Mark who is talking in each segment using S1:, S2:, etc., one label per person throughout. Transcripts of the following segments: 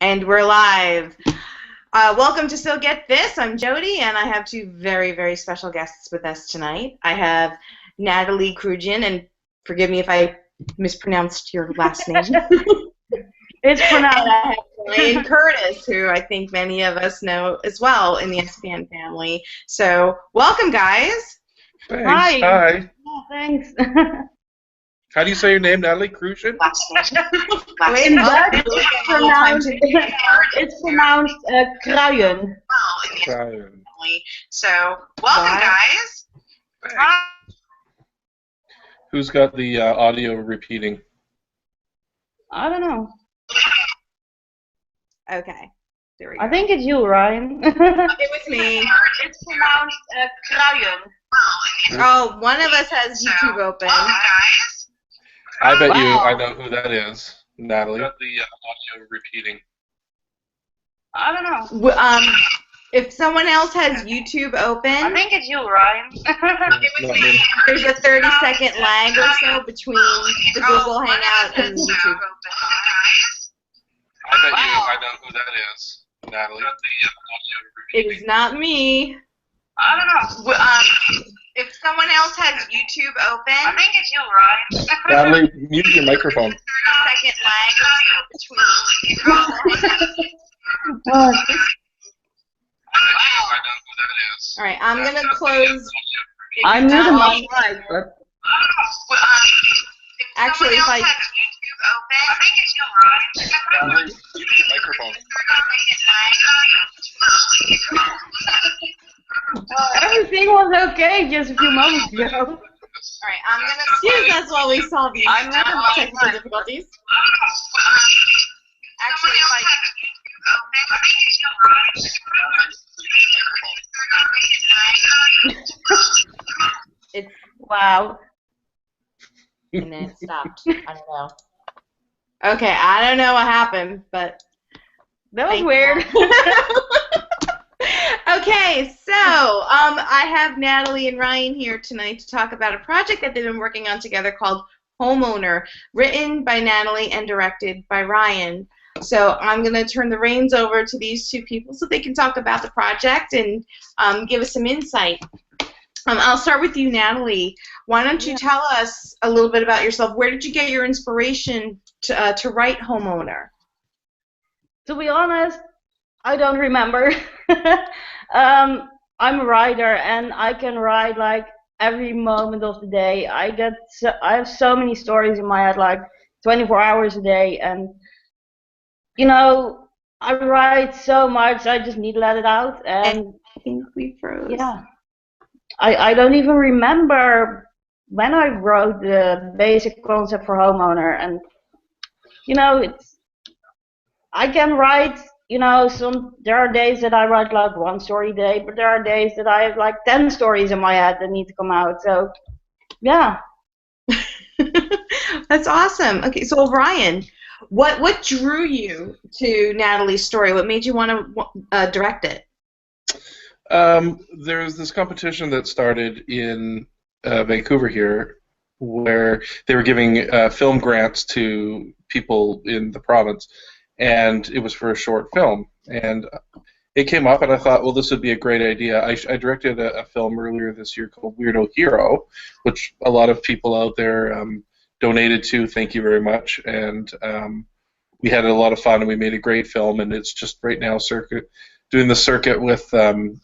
S1: And we're live. Welcome to So Get This. I'm Jody, and I have two very, very special guests with us tonight. I have Natalie Kruijen, and forgive me if I mispronounced your last name.
S2: It's pronounced.
S1: And I have Ryan Curtis, who I think many of us know as well in the SPN family. So, welcome, guys.
S3: Thanks.
S2: Hi.
S3: Hi.
S2: Oh, thanks.
S3: How do you say your name, Natalie Kruijen?
S2: It's pronounced Kruijen.
S3: Kruijen.
S1: So, welcome, guys.
S3: Thanks. Who's got the audio repeating?
S2: I don't know.
S1: Okay. There we go.
S2: I think it's you, Ryan.
S1: It was me.
S2: It's pronounced Kruijen.
S1: Oh, one of us has YouTube open.
S3: I bet you I know who that is. Natalie. Got the audio repeating.
S2: I don't know.
S1: If someone else has YouTube open,
S2: I think it's you, Ryan.
S1: there's a 30-second lag or so between the Google Hangout and YouTube.
S3: I bet you I know who that is. Natalie. Got the audio
S1: It
S3: repeating.
S1: is not me.
S2: I don't know.
S1: If someone else has YouTube open,
S2: I think it's you, Ryan.
S3: Natalie, mute your microphone.
S1: 30-second lag between Google Hangout.
S3: I know who that is.
S1: All right, I'm gonna close.
S2: I knew the mic, but
S1: Actually, if I
S3: Natalie, mute your microphone.
S2: everything was okay just a few moments ago.
S1: All right, I'm gonna excuse us while we solve these technical difficulties. Actually, if I it's
S2: Wow.
S1: and then it stopped. I don't know. Okay, I don't know what happened, but
S2: That was
S1: thank
S2: weird.
S1: okay, so I have Natalie and Ryan here tonight to talk about a project that they've been working on together called Homeowner, written by Natalie and directed by Ryan. So I'm going to turn the reins over to these two people so they can talk about the project and give us some insight. I'll start with you, Natalie. Why don't you tell us a little bit about yourself? Where did you get your inspiration to write Homeowner?
S2: To be honest, I don't remember. I'm a writer, and I can write like every moment of the day. I have so many stories in my head, like 24 hours a day, and you know, I write so much. I just need to let it out, and
S1: I think we froze.
S2: yeah, I don't even remember when I wrote the basic concept for Homeowner, and you know, I can write, you know, there are days that I write like one story a day, but there are days that I have like 10 stories in my head that need to come out. So, yeah.
S1: That's awesome. Okay, so Ryan, what drew you to Natalie's story? What made you want to direct it?
S3: There's this competition that started in Vancouver here where they were giving film grants to people in the province, and it was for a short film. And it came up, and I thought, well, this would be a great idea. I directed a film earlier this year called Weirdo Hero, which a lot of people out there donated to. Thank you very much. And we had a lot of fun, and we made a great film, and it's just right now doing the circuit with film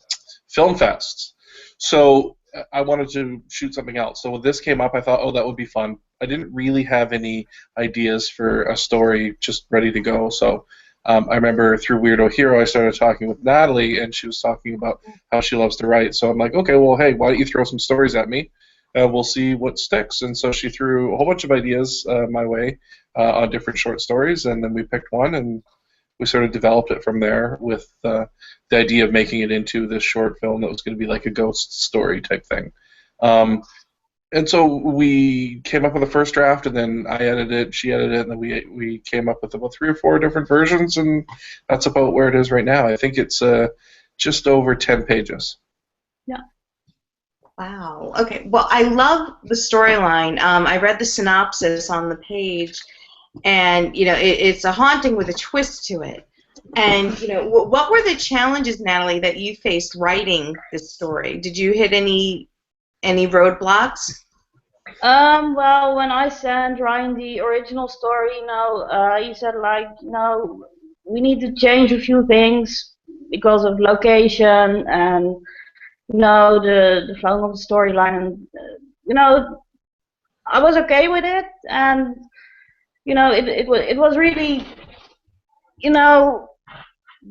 S3: fests. So I wanted to shoot something else. So when this came up, I thought, oh, that would be fun. I didn't really have any ideas for a story just ready to go. So I remember through Weirdo Hero, I started talking with Natalie, and she was talking about how she loves to write. So I'm like, okay, well, hey, why don't you throw some stories at me? We'll see what sticks. And so she threw a whole bunch of ideas my way on different short stories, and then we picked one, and we sort of developed it from there with the idea of making it into this short film that was going to be like a ghost story type thing. And so we came up with a first draft, and then I edited it, she edited it, and then we came up with about 3 or 4 different versions, and that's about where it is right now. I think it's just over 10 pages.
S2: Yeah.
S1: Wow. Okay. Well, I love the storyline. I read the synopsis on the page, and you know, it's a haunting with a twist to it. And what were the challenges, Natalie, that you faced writing this story? Did you hit any roadblocks?
S2: Well, when I sent Ryan the original story, he said like, we need to change a few things because of location and the flowing of the storyline, and I was okay with it, and it was really,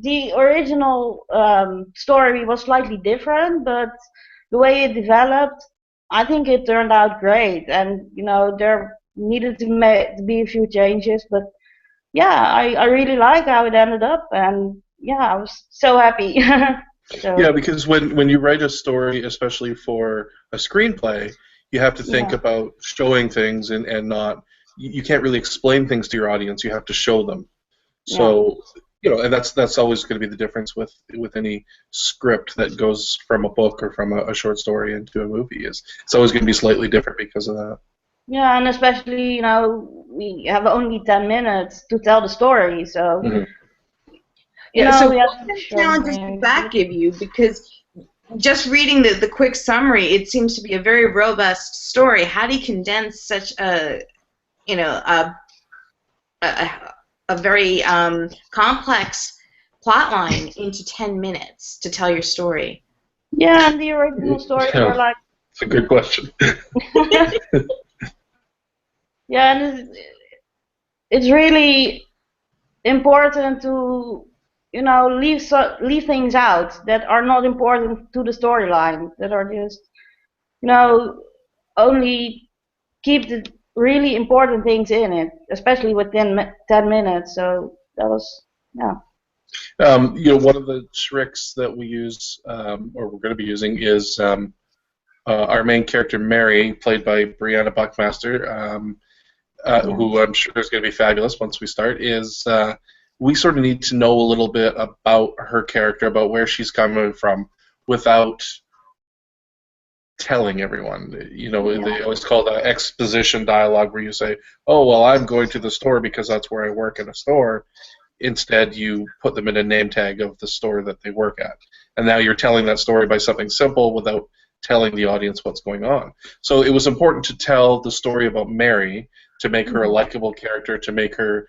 S2: the original story was slightly different, but the way it developed, I think it turned out great. And there needed to be a few changes, but yeah, I really like how it ended up, and yeah, I was so happy. So,
S3: Yeah, because when you write a story, especially for a screenplay, you have to think
S2: yeah,
S3: about showing things and not you can't really explain things to your audience. You have to show them.
S2: yeah.
S3: So and that's always going to be the difference with any script that goes from a book or from a short story into a movie. It's always going to be slightly different because of that.
S2: Yeah, and especially, we have only 10 minutes to tell the story, so,
S3: Hmm.
S1: Yeah. So
S2: we
S1: what
S2: have to
S1: kind of
S2: show
S1: challenges did
S2: things.
S1: that give you? Because just reading the quick summary, it seems to be a very robust story. How do you condense such a you know a a, a very complex plot line into 10 minutes to tell your story?
S2: Yeah, and the original stories
S3: Yeah,
S2: were like,
S3: it's a good question.
S2: yeah, and it's really important to, leave things out that are not important to the storyline, that are just, you know, only keep the really important things in it, especially within 10 minutes. So that was, yeah.
S3: One of the tricks that we use, or we're going to be using, is our main character Mary, played by Brianna Buckmaster,
S2: Yeah.
S3: who I'm sure is going to be fabulous once we start. We sort of need to know a little bit about her character, about where she's coming from, without telling everyone.
S2: Yeah.
S3: They always call that exposition dialogue, where you say, "Oh, well, I'm going to the store because that's where I work in a store." Instead, you put them in a name tag of the store that they work at. And now you're telling that story by something simple without telling the audience what's going on. So it was important to tell the story about Mary, to make her a likable character, to make her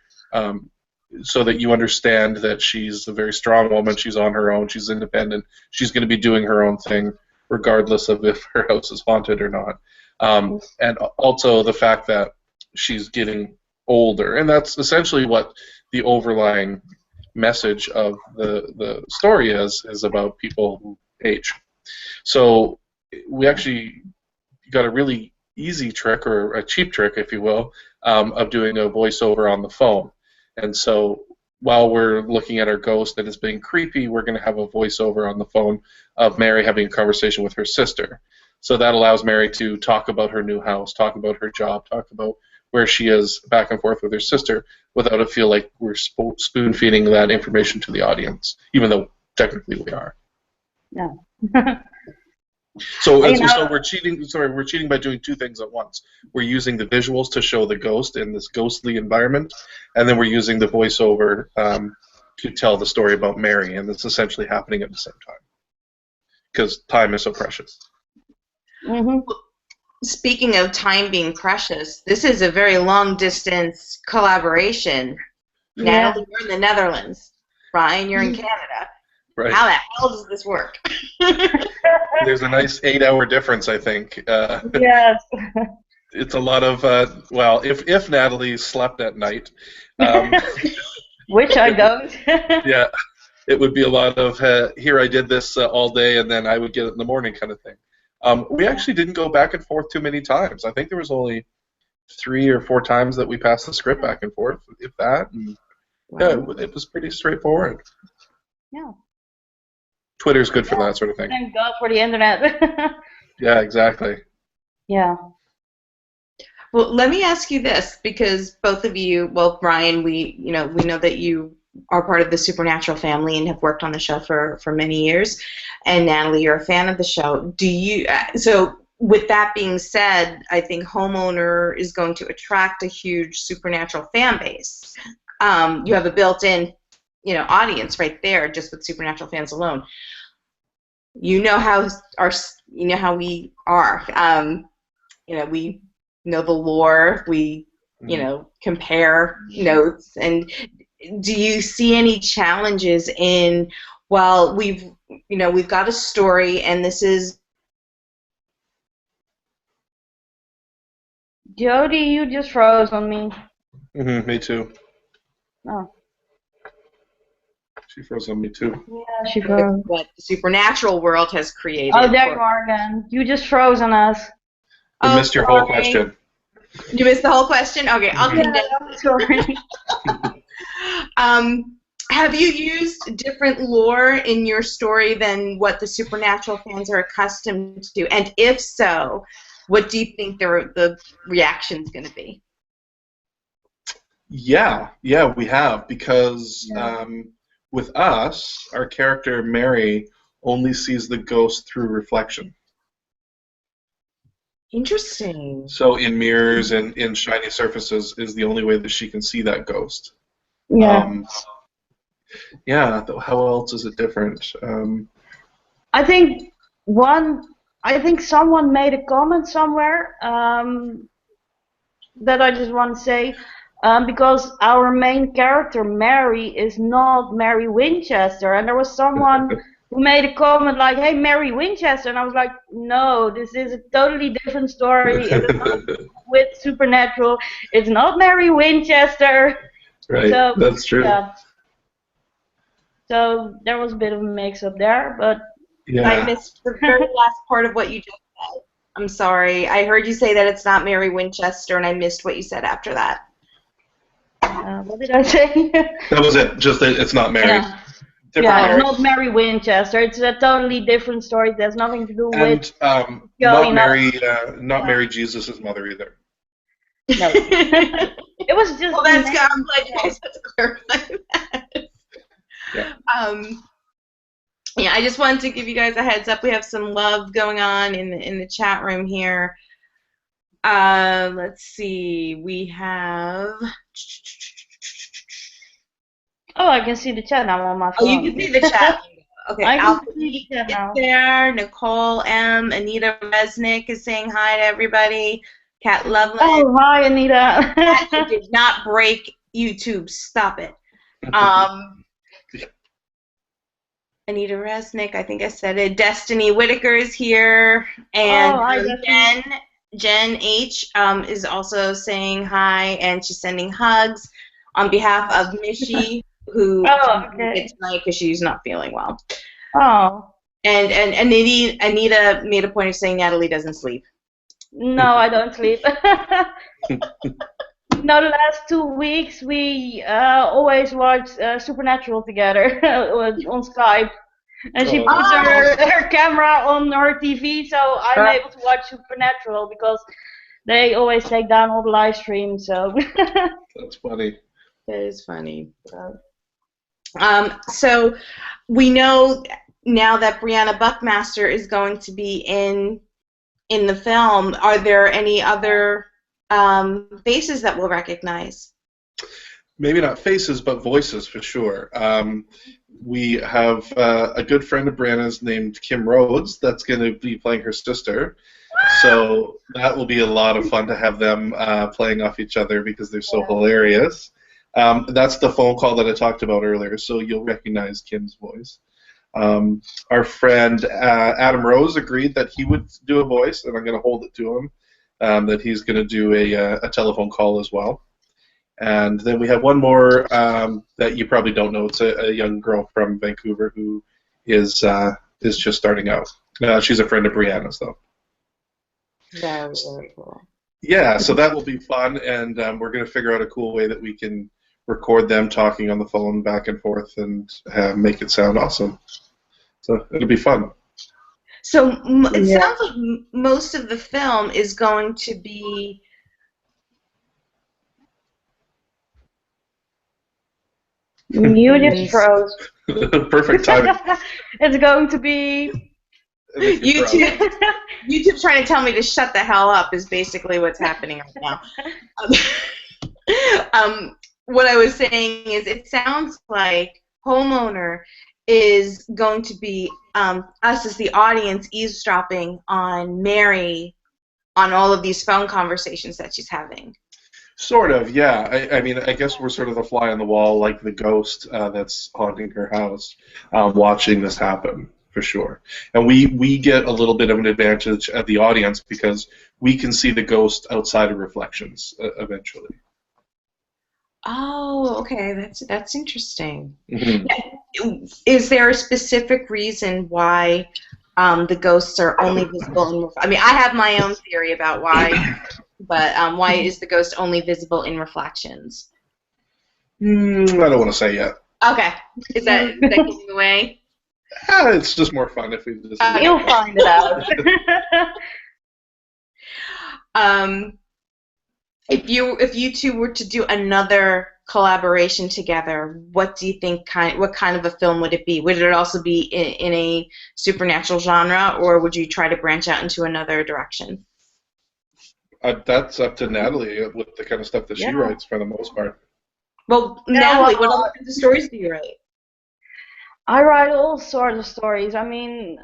S3: so that you understand that she's a very strong woman, she's on her own, she's independent, she's going to be doing her own thing, regardless of if her house is haunted or not. And also the fact that she's getting older. And that's essentially what the overlying message of the story is about people who age. So we actually got a really easy trick, or a cheap trick, if you will, of doing a voiceover on the phone. And so while we're looking at our ghost and it's being creepy, we're going to have a voiceover on the phone of Mary having a conversation with her sister. So that allows Mary to talk about her new house, talk about her job, talk about where she is back and forth with her sister, without it feel like we're spoon feeding that information to the audience, even though technically we are.
S2: Yeah.
S3: So,
S2: You
S3: so
S2: know,
S3: we're cheating. Sorry, we're cheating by doing two things at once. We're using the visuals to show the ghost in this ghostly environment, and then we're using the voiceover to tell the story about Mary, and it's essentially happening at the same time because time is so precious.
S2: hmm
S1: Speaking of time being precious, this is a very long distance collaboration.
S2: yeah.
S1: Natalie, you're in the Netherlands. Ryan, you're in Canada.
S3: Right.
S1: How the hell does this work?
S3: There's a nice 8-hour difference, I think.
S2: Yes.
S3: It's a lot of well, if Natalie slept at night,
S2: Which I don't.
S3: yeah, it would be a lot of here I did this all day and then I would get it in the morning kind of thing. We actually didn't go back and forth too many times. I think there was only 3 or 4 times that we passed the script back and forth, if that. And yeah, it was pretty straightforward.
S2: Yeah.
S3: Twitter's good for that sort of thing.
S2: Thank God for the internet.
S3: Yeah, exactly.
S2: Yeah.
S1: Well, let me ask you this, because both of you, well, Ryan, we know that you are part of the Supernatural family and have worked on the show for many years, and Natalie, you're a fan of the show. So with that being said, I think Homeowner is going to attract a huge Supernatural fan base. You have a built-in audience right there, just with Supernatural fans alone. You know how we are. We know the lore. We compare notes. And do you see any challenges in? Well, we've got a story, and this is.
S2: Jody, you just froze on me.
S3: Me too.
S2: Oh.
S3: She froze on me too.
S2: Yeah, she froze.
S1: What the supernatural world has created.
S2: Oh, there you are again. You just froze on us.
S3: I missed your whole question.
S1: You missed the whole question? Okay, I'll condense
S2: it. Sorry.
S1: Have you used different lore in your story than what the Supernatural fans are accustomed to? And if so, what do you think the reaction's going to be?
S3: Yeah, we have, because with us, our character Mary only sees the ghost through reflection.
S1: Interesting.
S3: So in mirrors and in shiny surfaces is the only way that she can see that ghost.
S2: Yeah.
S3: How else is it different?
S2: I think someone made a comment somewhere that I just want to say, because our main character Mary is not Mary Winchester, and there was someone who made a comment like, "Hey, Mary Winchester," and I was like, "No, this is a totally different story. It's not with Supernatural. It's not Mary Winchester."
S3: Right. So, that's true.
S2: Yeah. So there was a bit of a mix-up there, but
S1: I missed the very last part of what you just said. I'm sorry. I heard you say that it's not Mary Winchester, and I missed what you said after that.
S2: What did I say?
S3: That was it. Just that it's not Mary.
S2: Yeah, not Mary Winchester. It's a totally different story. It has nothing to do with.
S3: Not Mary Jesus' mother either.
S2: No. It was just.
S1: Well, I'm glad you guys had to clarify that. Yeah. I just wanted to give you guys a heads up. We have some love going on in the chat room here. Let's see. We have.
S2: Oh, I can see the chat now on my phone.
S1: Oh, you can see the chat. Okay.
S2: I can see the chat now.
S1: There. Nicole M. Anita Resnick is saying hi to everybody. Kat Loveland.
S2: Oh, hi, Anita.
S1: Kat, you did not break YouTube. Stop it. Anita Resnick, I think I said it. Destiny Whitaker is here. And Jen H. Is also saying hi, and she's sending hugs on behalf of Mishi, who did tonight because she's not feeling well.
S2: Oh.
S1: And Anita made a point of saying Natalie doesn't sleep.
S2: No, I don't sleep. No, the last 2 weeks we always watch Supernatural together on Skype. And she puts her camera on her TV, so I'm able to watch Supernatural because they always take down all the live streams. So
S3: that's funny.
S1: That is funny. So we know now that Brianna Buckmaster is going to be in the film. Are there any other faces that we'll recognize?
S3: Maybe not faces, but voices for sure. We have a good friend of Brianna's named Kim Rhodes that's going to be playing her sister. So that will be a lot of fun to have them playing off each other because they're so hilarious. That's the phone call that I talked about earlier, so you'll recognize Kim's voice. Our friend Adam Rose agreed that he would do a voice, and I'm going to hold it to him, that he's going to do a telephone call as well. And then we have one more that you probably don't know. It's a young girl from Vancouver who is just starting out. She's a friend of Brianna's, though.
S1: Very, very cool.
S3: Yeah, so that will be fun, and we're going to figure out a cool way that we can record them talking on the phone back and forth and make it sound awesome. So it'll be fun.
S1: So it sounds like most of the film is going to be...
S2: You just froze.
S3: Perfect timing.
S2: It's going to be...
S1: YouTube trying to tell me to shut the hell up is basically what's happening right now. What I was saying is it sounds like Homeowner is going to be us as the audience eavesdropping on Mary on all of these phone conversations that she's having.
S3: Sort of, yeah. I mean, I guess we're sort of the fly on the wall, like the ghost that's haunting her house, watching this happen, for sure. And we get a little bit of an advantage at the audience because we can see the ghost outside of reflections eventually.
S1: Oh, okay, that's interesting.
S3: Mm-hmm.
S1: Is there a specific reason why the ghosts are only visible in? I mean, I have my own theory about why, but why is the ghost only visible in reflections?
S3: I don't want to say yet.
S1: Okay, is that giving away?
S3: It's just more fun if we just.
S2: You'll find it out.
S1: If you two were to do another collaboration together, what do you think? What kind of a film would it be? Would it also be in a supernatural genre, or would you try to branch out into another direction?
S3: That's up to Natalie with the kind of stuff that she writes for the most part.
S1: Well, Natalie, what other kinds of stories do you write?
S2: I write all sorts of stories. I mean,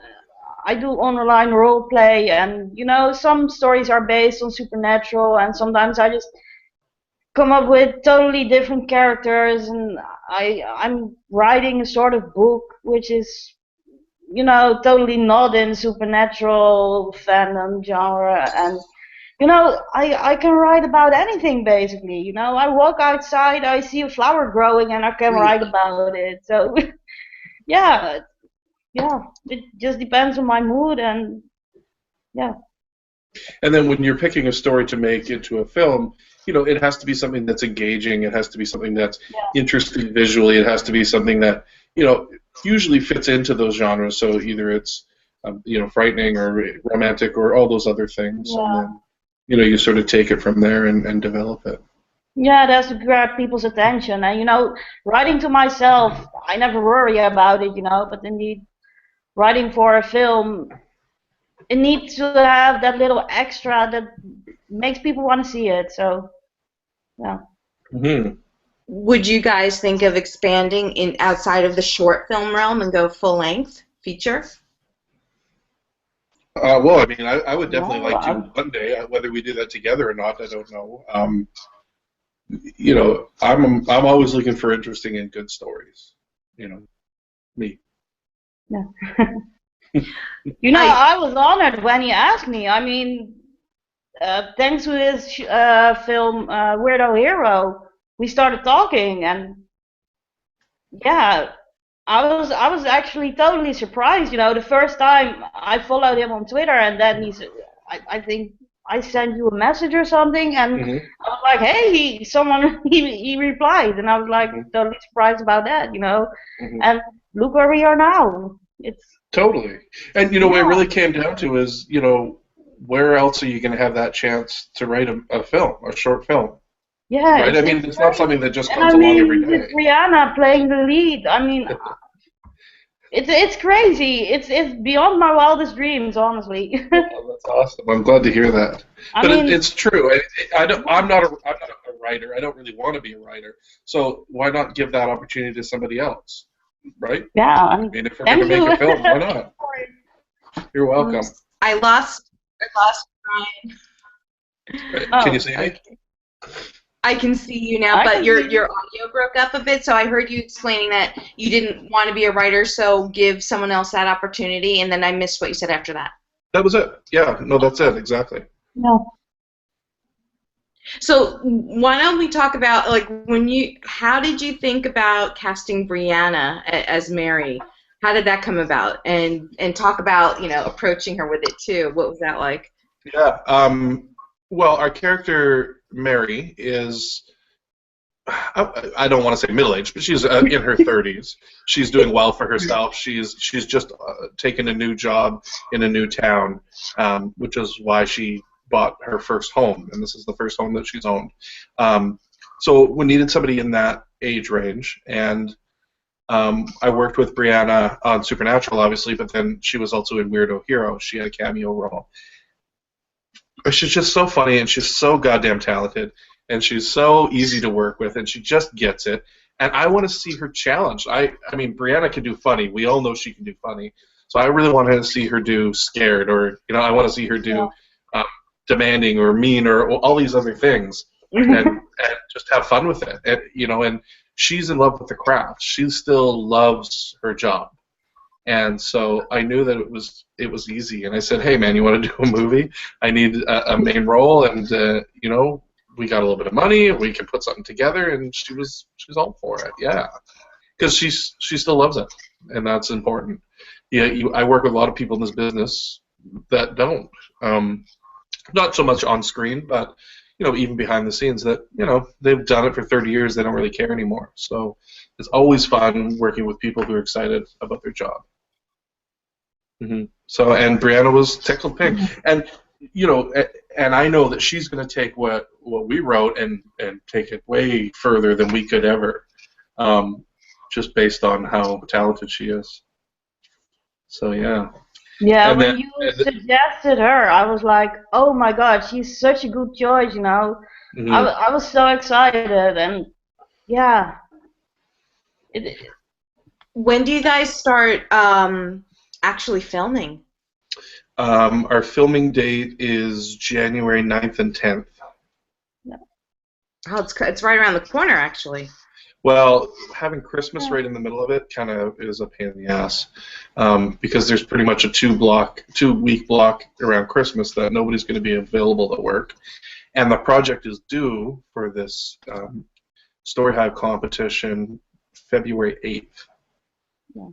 S2: I do online role play, and some stories are based on supernatural, and sometimes I just come up with totally different characters, and I'm writing a sort of book which is totally not in supernatural fandom genre, and I can write about anything basically. I walk outside, I see a flower growing, and I can write about it. So yeah, it just depends on my mood, and yeah.
S3: And then when you're picking a story to make into a film, it has to be something that's engaging. It has to be something that's interesting visually. It has to be something that usually fits into those genres. So either it's frightening or romantic or all those other things, and then you sort of take it from there and develop it.
S2: Yeah, that's to grab people's attention. And writing to myself, I never worry about it. But indeed, writing for a film, it needs to have that little extra that makes people want to see it. So, yeah.
S3: Mm-hmm.
S1: Would you guys think of expanding in outside of the short film realm and go full length feature?
S3: Well, I mean, I would definitely like to one day. Whether we do that together or not, I don't know. I'm always looking for interesting and good stories. Me.
S2: Yeah. I was honored when you asked me. I mean, thanks to this film, Weirdo Hero, we started talking, and yeah, I was actually totally surprised. The first time I followed him on Twitter, and then I think I sent you a message or something, and I was like, hey, he replied, and I was like totally surprised about that, and look where we are now. It's
S3: totally. And what it really came down to is, where else are you going to have that chance to write a film, a short film?
S2: Yeah.
S3: Right? I mean, it's not something that just comes along every day.
S2: With Rihanna playing the lead, I mean, it's crazy. It's beyond my wildest dreams, honestly.
S3: Oh, that's awesome. I'm glad to hear that. It's true. I'm not a writer. I don't really want to be a writer. So why not give that opportunity to somebody else? Right?
S2: Yeah.
S3: I mean, if we're going to make a film, why not? You're welcome.
S1: I lost Ryan.
S3: Can you see me?
S1: I can see you now, but your audio broke up a bit, so I heard you explaining that you didn't want to be a writer, so give someone else that opportunity, and then I missed what you said after that.
S3: That was it. Yeah, no, that's it, exactly.
S2: No.
S1: So why don't we talk about, how did you think about casting Brianna as Mary? How did that come about? And talk about, approaching her with it, too. What was that like?
S3: Yeah, well, our character, Mary, is, I don't want to say middle-aged, but she's in her 30s. She's doing well for herself. She's just taken a new job in a new town, which is why she bought her first home, and this is the first home that she's owned. So we needed somebody in that age range, and I worked with Brianna on Supernatural, obviously, but then she was also in Weirdo Hero. She had a cameo role. She's just so funny, and she's so goddamn talented, and she's so easy to work with, and she just gets it. And I want to see her challenged. I mean, Brianna can do funny. We all know she can do funny. So I really want to see her do scared, or I want to see her do demanding or mean or all these other things, and just have fun with it. And she's in love with the craft. She still loves her job. And so I knew that it was easy. And I said, hey, man, you want to do a movie? I need a main role, and we got a little bit of money, we can put something together, and she's all for it, yeah, because she still loves it, and that's important. Yeah, I work with a lot of people in this business that don't, not so much on screen, but even behind the scenes, that they've done it for 30 years, they don't really care anymore. So it's always fun working with people who are excited about their job. So, and Brianna was tickled pink, and and I know that she's going to take what we wrote and take it way further than we could ever, just based on how talented she is. So yeah.
S2: Yeah, and when you suggested her, I was like, oh my God, she's such a good choice, I was so excited, and yeah.
S1: When do you guys start actually filming?
S3: Our filming date is January 9th and 10th.
S1: Oh, it's right around the corner, actually.
S3: Well, having Christmas right in the middle of it kind of is a pain in the ass, because there's pretty much a 2-week block around Christmas that nobody's going to be available to work, and the project is due for this Story Hive competition February 8th.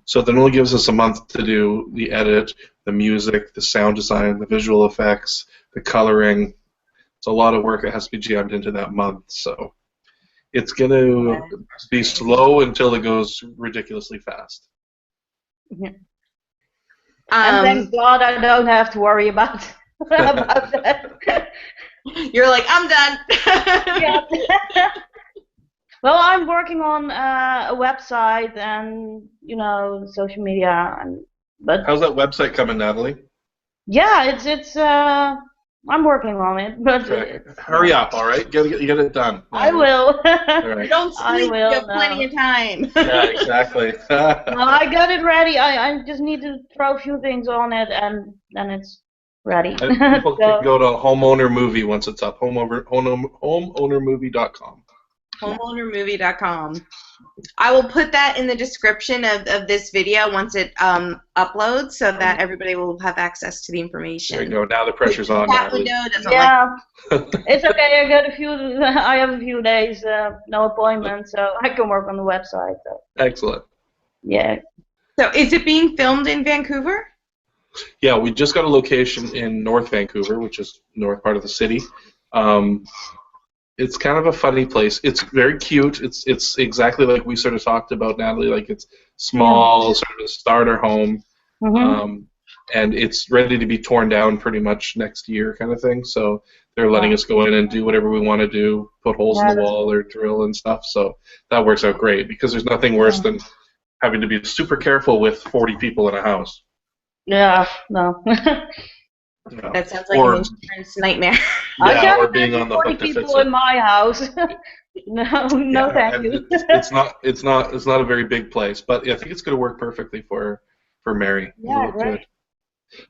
S3: So that only gives us a month to do the edit, the music, the sound design, the visual effects, the coloring. It's a lot of work that has to be jammed into that month. So it's going to be slow until it goes ridiculously fast.
S2: And thank God I don't have to worry about that.
S1: You're like, I'm done.
S2: Yeah. Well, I'm working on a website and social media, but
S3: how's that website coming, Natalie?
S2: Yeah, it's I'm working on it, but
S3: hurry up, all right? Get it done.
S2: I will.
S3: All right.
S1: Don't sleep. You have plenty of time.
S3: Yeah, exactly.
S2: No, I got it ready. I just need to throw a few things on it, and then it's ready.
S3: People can go to Homeowner Movie once it's up. Homeownermovie.com.
S1: Homeownermovie.com. I will put that in the description of this video once it uploads, so that everybody will have access to the information.
S3: There you go. Now the pressure's on.
S2: Yeah, it's okay. I have a few days, no appointment, so I can work on the website. So.
S3: Excellent.
S2: Yeah.
S1: So, is it being filmed in Vancouver?
S3: Yeah, we just got a location in North Vancouver, which is north part of the city. It's kind of a funny place. It's very cute. It's exactly like we sort of talked about, Natalie. Like, it's small, sort of a starter home, and it's ready to be torn down pretty much next year, kind of thing. So they're letting us go in and do whatever we want to do, put holes in the wall or drill and stuff. So that works out great, because there's nothing worse than having to be super careful with 40 people in a house.
S2: Yeah, no.
S1: That sounds like an insurance nightmare.
S3: Yeah, or being on the hook to fix
S2: people in my house. No, thank you.
S3: It's not a very big place, but I think it's going to work perfectly for Mary.
S2: Yeah, right.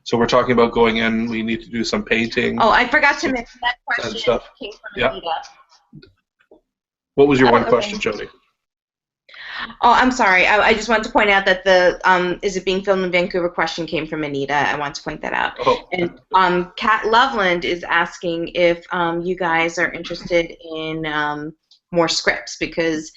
S3: So we're talking about going in. We need to do some painting.
S1: Oh, I forgot to mention that question came from Anita.
S3: What was your one question, Jody?
S1: Oh, I'm sorry. I just wanted to point out that the is it being filmed in Vancouver question came from Anita. I want to point that out.
S3: Oh.
S1: And Kat Loveland is asking if you guys are interested in more scripts, because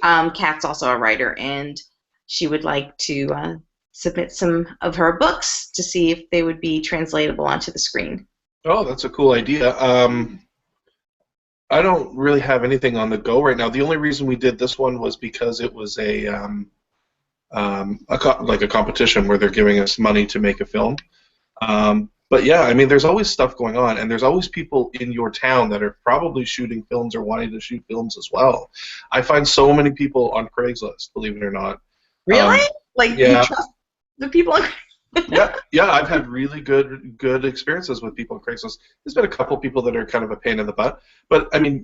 S1: Kat's also a writer, and she would like to submit some of her books to see if they would be translatable onto the screen.
S3: Oh, that's a cool idea. I don't really have anything on the go right now. The only reason we did this one was because it was a competition where they're giving us money to make a film. But yeah, I mean, there's always stuff going on, and there's always people in your town that are probably shooting films or wanting to shoot films as well. I find so many people on Craigslist, believe it or not.
S1: Really? You trust the people on Craigslist?
S3: Yeah, I've had really good experiences with people on Craigslist. There's been a couple people that are kind of a pain in the butt, but I mean,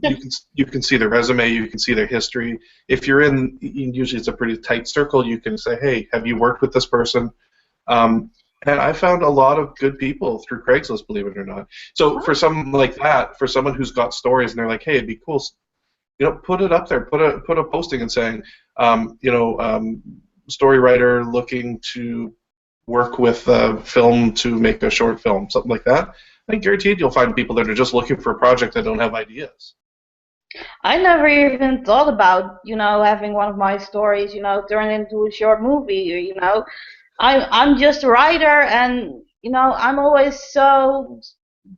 S3: you can see their resume, you can see their history. If you're in, usually it's a pretty tight circle. You can say, hey, have you worked with this person? And I found a lot of good people through Craigslist, believe it or not. So for someone like that, for someone who's got stories and they're like, hey, it'd be cool, put it up there, put a posting and saying, story writer looking to work with film to make a short film, something like that. I guaranteed you'll find people that are just looking for a project that don't have ideas.
S2: I never even thought about, having one of my stories, turn into a short movie. I'm just a writer, and I'm always so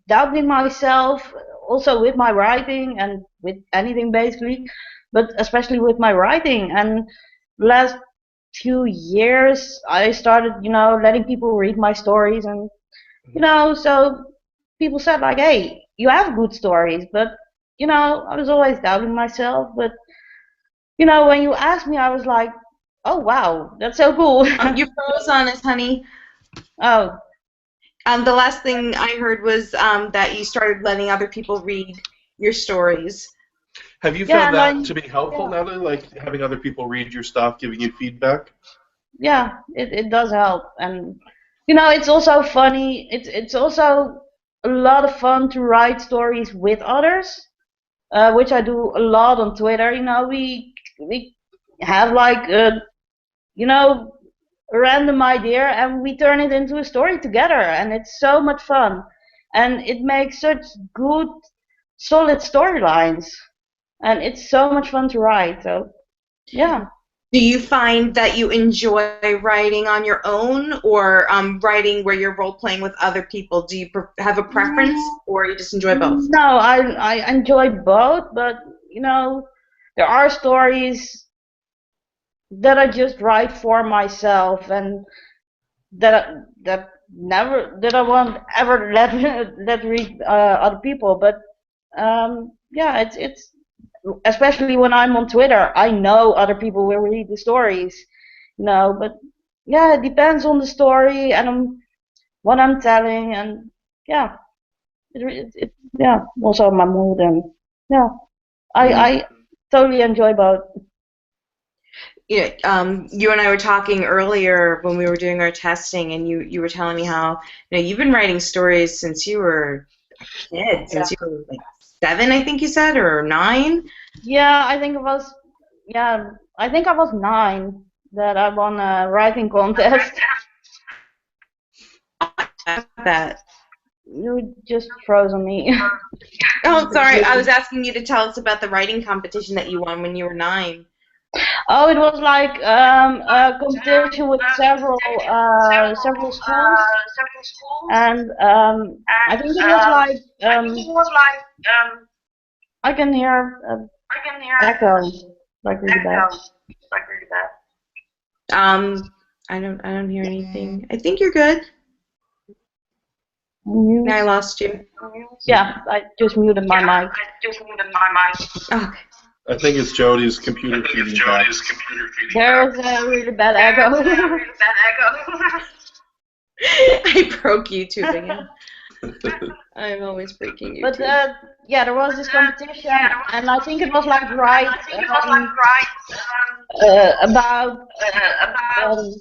S2: doubting myself, also with my writing and with anything basically, but especially with my writing. And last few years, I started, letting people read my stories, and so people said like, "Hey, you have good stories," but I was always doubting myself. But when you asked me, I was like, "Oh wow, that's so cool."
S1: You froze on us, honey.
S2: Oh.
S1: The last thing I heard was that you started letting other people read your stories.
S3: Have you found that to be helpful, Natalie? Like having other people read your stuff, giving you feedback?
S2: Yeah, it does help, and it's also funny. It's also a lot of fun to write stories with others, which I do a lot on Twitter. We have like a random idea and we turn it into a story together, and it's so much fun, and it makes such good, solid storylines, and it's so much fun to write. So, yeah.
S1: Do you find that you enjoy writing on your own, or writing where you're role playing with other people? Do you have a preference, or you just enjoy both?
S2: No, I enjoy both, but there are stories that I just write for myself, and that I won't ever let read other people. But yeah, it's especially when I'm on Twitter, I know other people will read the stories, But yeah, it depends on the story and on what I'm telling, and yeah, yeah, also my mood, and yeah, I totally enjoy both.
S1: You and I were talking earlier when we were doing our testing, and you were telling me how you've been writing stories since you were a kid, since you were like 7, I think you said, or 9.
S2: Yeah, I think it was. Yeah, I think I was 9 that I won a writing contest.
S1: That.
S2: You just froze on me.
S1: Oh, sorry. I was asking you to tell us about the writing competition that you won when you were 9.
S2: Oh, it was like a competition with several schools, and I think it was like I can hear echo, like really bad.
S1: I don't hear anything. I think you're good. I lost you.
S2: Yeah, I just muted my mic.
S1: Okay.
S3: I think it's Jody's computer feeding back.
S2: There's a really bad echo.
S1: I broke YouTube again. I'm always breaking YouTube.
S2: But yeah, there was this competition, and I think it was like about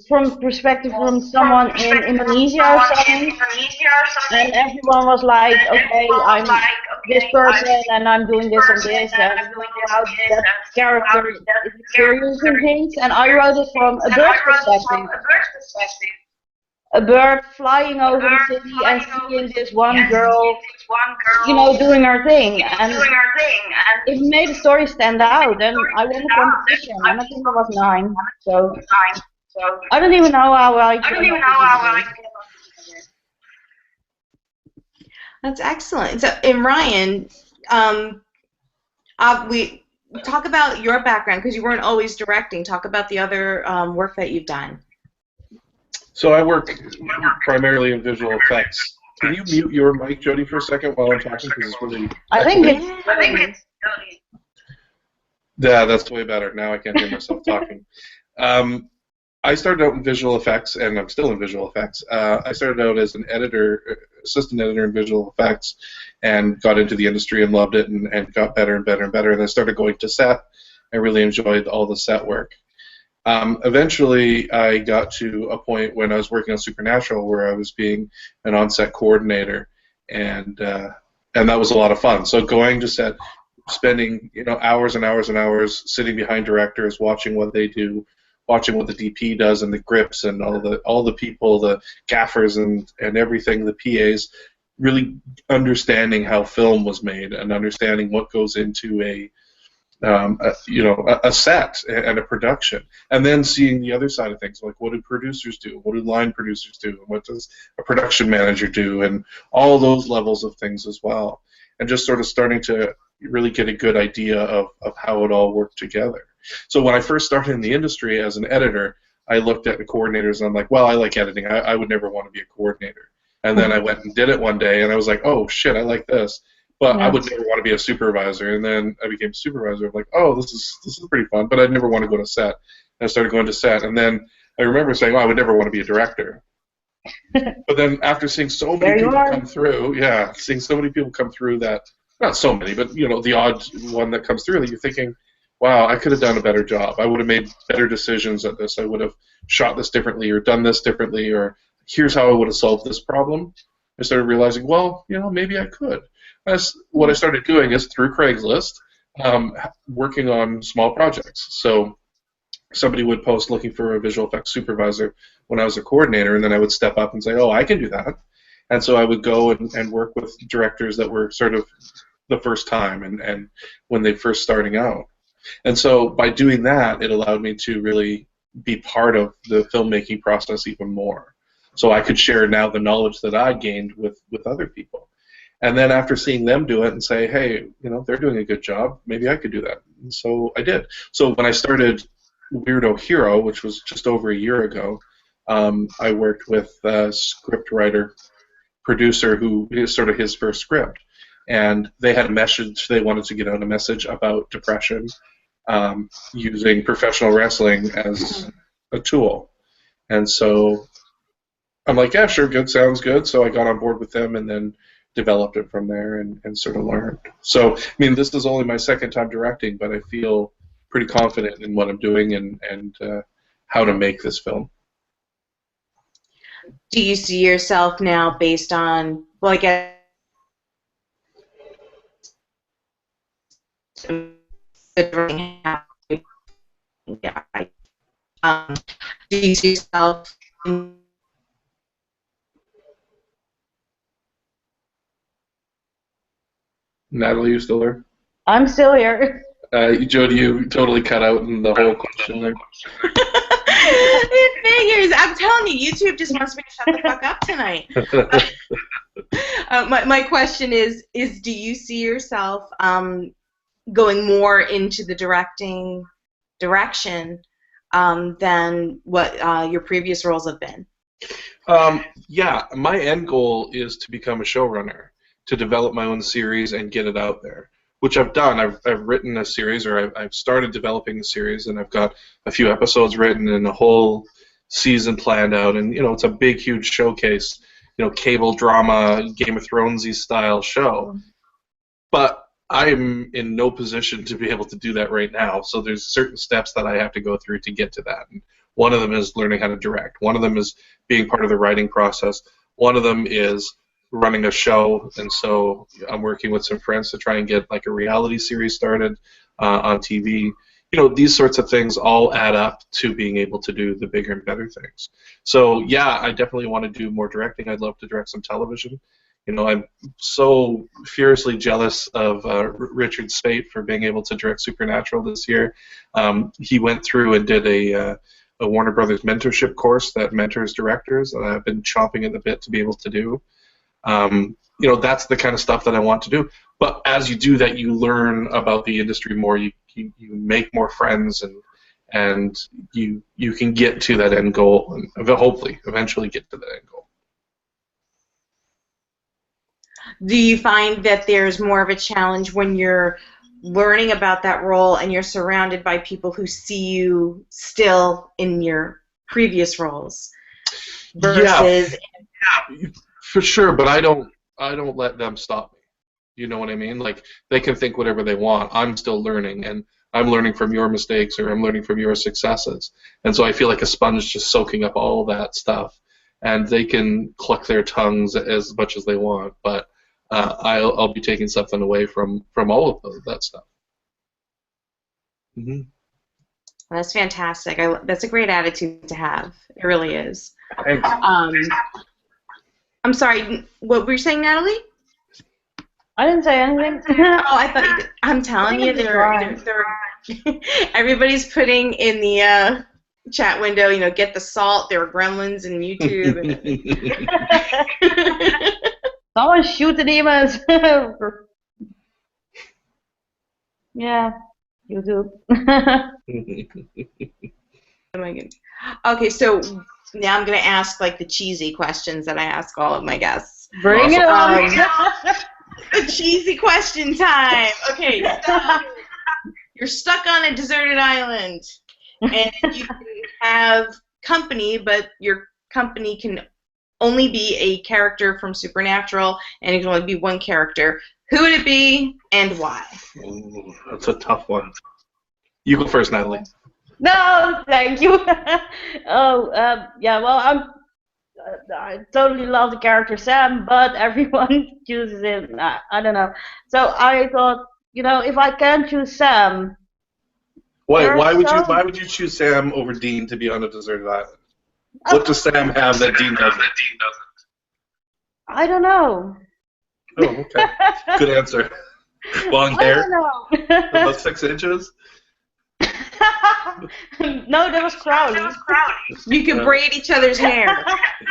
S2: from perspective from someone in Indonesia or something, and everyone was like, okay, I'm this person and I'm doing this and this, and how that character is experiencing things, and I wrote it from a bird's perspective. A bird flying over the city and seeing this one girl, doing her thing, and it made the story stand out, and I won the competition, and I think I was 9, so I don't even know how I came up with it.
S1: That's excellent. So, and Ryan, we talk about your background, because you weren't always directing. Talk about the other work that you've done.
S3: So I work primarily in visual effects. Can you mute your mic, Jody, for a second while I'm talking? Because it's really.
S2: I think it's.
S3: Yeah, that's way better. Now I can't hear myself talking. I started out in visual effects, and I'm still in visual effects. I started out as an editor, assistant editor in visual effects, and got into the industry and loved it, and got better and better and better. And then started going to set. I really enjoyed all the set work. Eventually, I got to a point when I was working on Supernatural where I was being an on-set coordinator, and that was a lot of fun. So going to set, spending hours and hours and hours sitting behind directors, watching what they do, watching what the DP does and the grips and all the people, the gaffers and everything, the PAs, really understanding how film was made and understanding what goes into a set and a production, and then seeing the other side of things, like what do producers do, what do line producers do, and what does a production manager do, and all those levels of things as well, and just sort of starting to really get a good idea of how it all worked together. So when I first started in the industry as an editor, I looked at the coordinators and I'm like, well, I like editing. I would never want to be a coordinator. And then I went and did it one day, and I was like, oh shit, I like this. But I would never want to be a supervisor, and then I became a supervisor. I'm like, oh, this is pretty fun, but I'd never want to go to set. And I started going to set, and then I remember saying, oh, I would never want to be a director. But then after seeing so many people come through, seeing so many people come through that, not so many, but the odd one that comes through, that you're thinking, wow, I could have done a better job. I would have made better decisions at this. I would have shot this differently or done this differently, or here's how I would have solved this problem. I started realizing, well, maybe I could. What I started doing is through Craigslist, working on small projects. So somebody would post looking for a visual effects supervisor when I was a coordinator, and then I would step up and say, oh, I can do that. And so I would go and work with directors that were sort of the first time and when they first starting out. And so by doing that, it allowed me to really be part of the filmmaking process even more. So I could share now the knowledge that I gained with other people. And then after seeing them do it and say, hey, they're doing a good job, maybe I could do that. And so I did. So when I started Weirdo Hero, which was just over a year ago, I worked with a script writer, producer who is sort of his first script. And they had a message, they wanted to get out a message about depression, using professional wrestling as a tool. And so I'm like, yeah, sure, good, sounds good. So I got on board with them and then developed it from there and sort of learned. So, I mean, this is only my second time directing, but I feel pretty confident in what I'm doing and how to make this film.
S1: Do you see yourself now based on, well, I guess, do you see yourself in
S3: Natalie, you still there?
S2: I'm still here.
S3: Jody, you totally cut out in the whole question there.
S1: It figures. I'm telling you, YouTube just wants me to shut the fuck up tonight. My question is do you see yourself going more into the directing direction than what your previous roles have been?
S3: Yeah, my end goal is to become a showrunner, to develop my own series and get it out there, which I've done. I've written a series, or I've started developing a series, and I've got a few episodes written and a whole season planned out, and it's a big, huge showcase, cable drama, Game of Thrones-y style show. But I'm in no position to be able to do that right now, so there's certain steps that I have to go through to get to that. And one of them is learning how to direct. One of them is being part of the writing process. One of them is running a show, and so I'm working with some friends to try and get like a reality series started on TV. These sorts of things all add up to being able to do the bigger and better things. So yeah, I definitely want to do more directing. I'd love to direct some television. I'm so furiously jealous of Richard Speight for being able to direct Supernatural this year. He went through and did a Warner Brothers mentorship course that mentors directors that I've been chomping at the bit to be able to do. That's the kind of stuff that I want to do. But as you do that, you learn about the industry more. You make more friends, and you can get to that end goal, and hopefully eventually get to that end goal.
S1: Do you find that there's more of a challenge when you're learning about that role and you're surrounded by people who see you still in your previous roles versus.
S3: Yeah, for sure. But I don't let them stop me. You know what I mean? Like, they can think whatever they want. I'm still learning, and I'm learning from your mistakes, or I'm learning from your successes. And so I feel like a sponge just soaking up all that stuff. And they can cluck their tongues as much as they want, but I'll be taking something away from all of that stuff. Mm-hmm.
S1: Well, that's fantastic. That's a great attitude to have. It really is.
S3: Thanks.
S1: I'm sorry. What were you saying, Natalie?
S2: I didn't say anything.
S1: Oh, I thought you did. I'm telling you, they're everybody's putting in the chat window, get the salt. There are gremlins in YouTube.
S2: Someone shoot the demons. Yeah, YouTube.
S1: Oh my goodness. Okay, so now I'm gonna ask like the cheesy questions that I ask all of my guests.
S2: Bring it on.
S1: The cheesy question time. Okay, so you're stuck on a deserted island, and you can have company, but your company can only be a character from Supernatural, and it can only be one character. Who would it be, and why?
S3: Ooh, that's a tough one. You go first, Natalie.
S2: No, thank you. Yeah, well, I totally love the character Sam, but everyone chooses him. I don't know. So I thought, if I can choose Sam.
S3: Why would you choose Sam over Dean to be on a deserted island? What does Sam have that Dean doesn't?
S2: I don't know.
S3: Oh, okay. Good answer. Long hair?
S2: I don't know.
S3: About 6 inches?
S2: No, that was Crowley.
S1: You can braid each other's hair.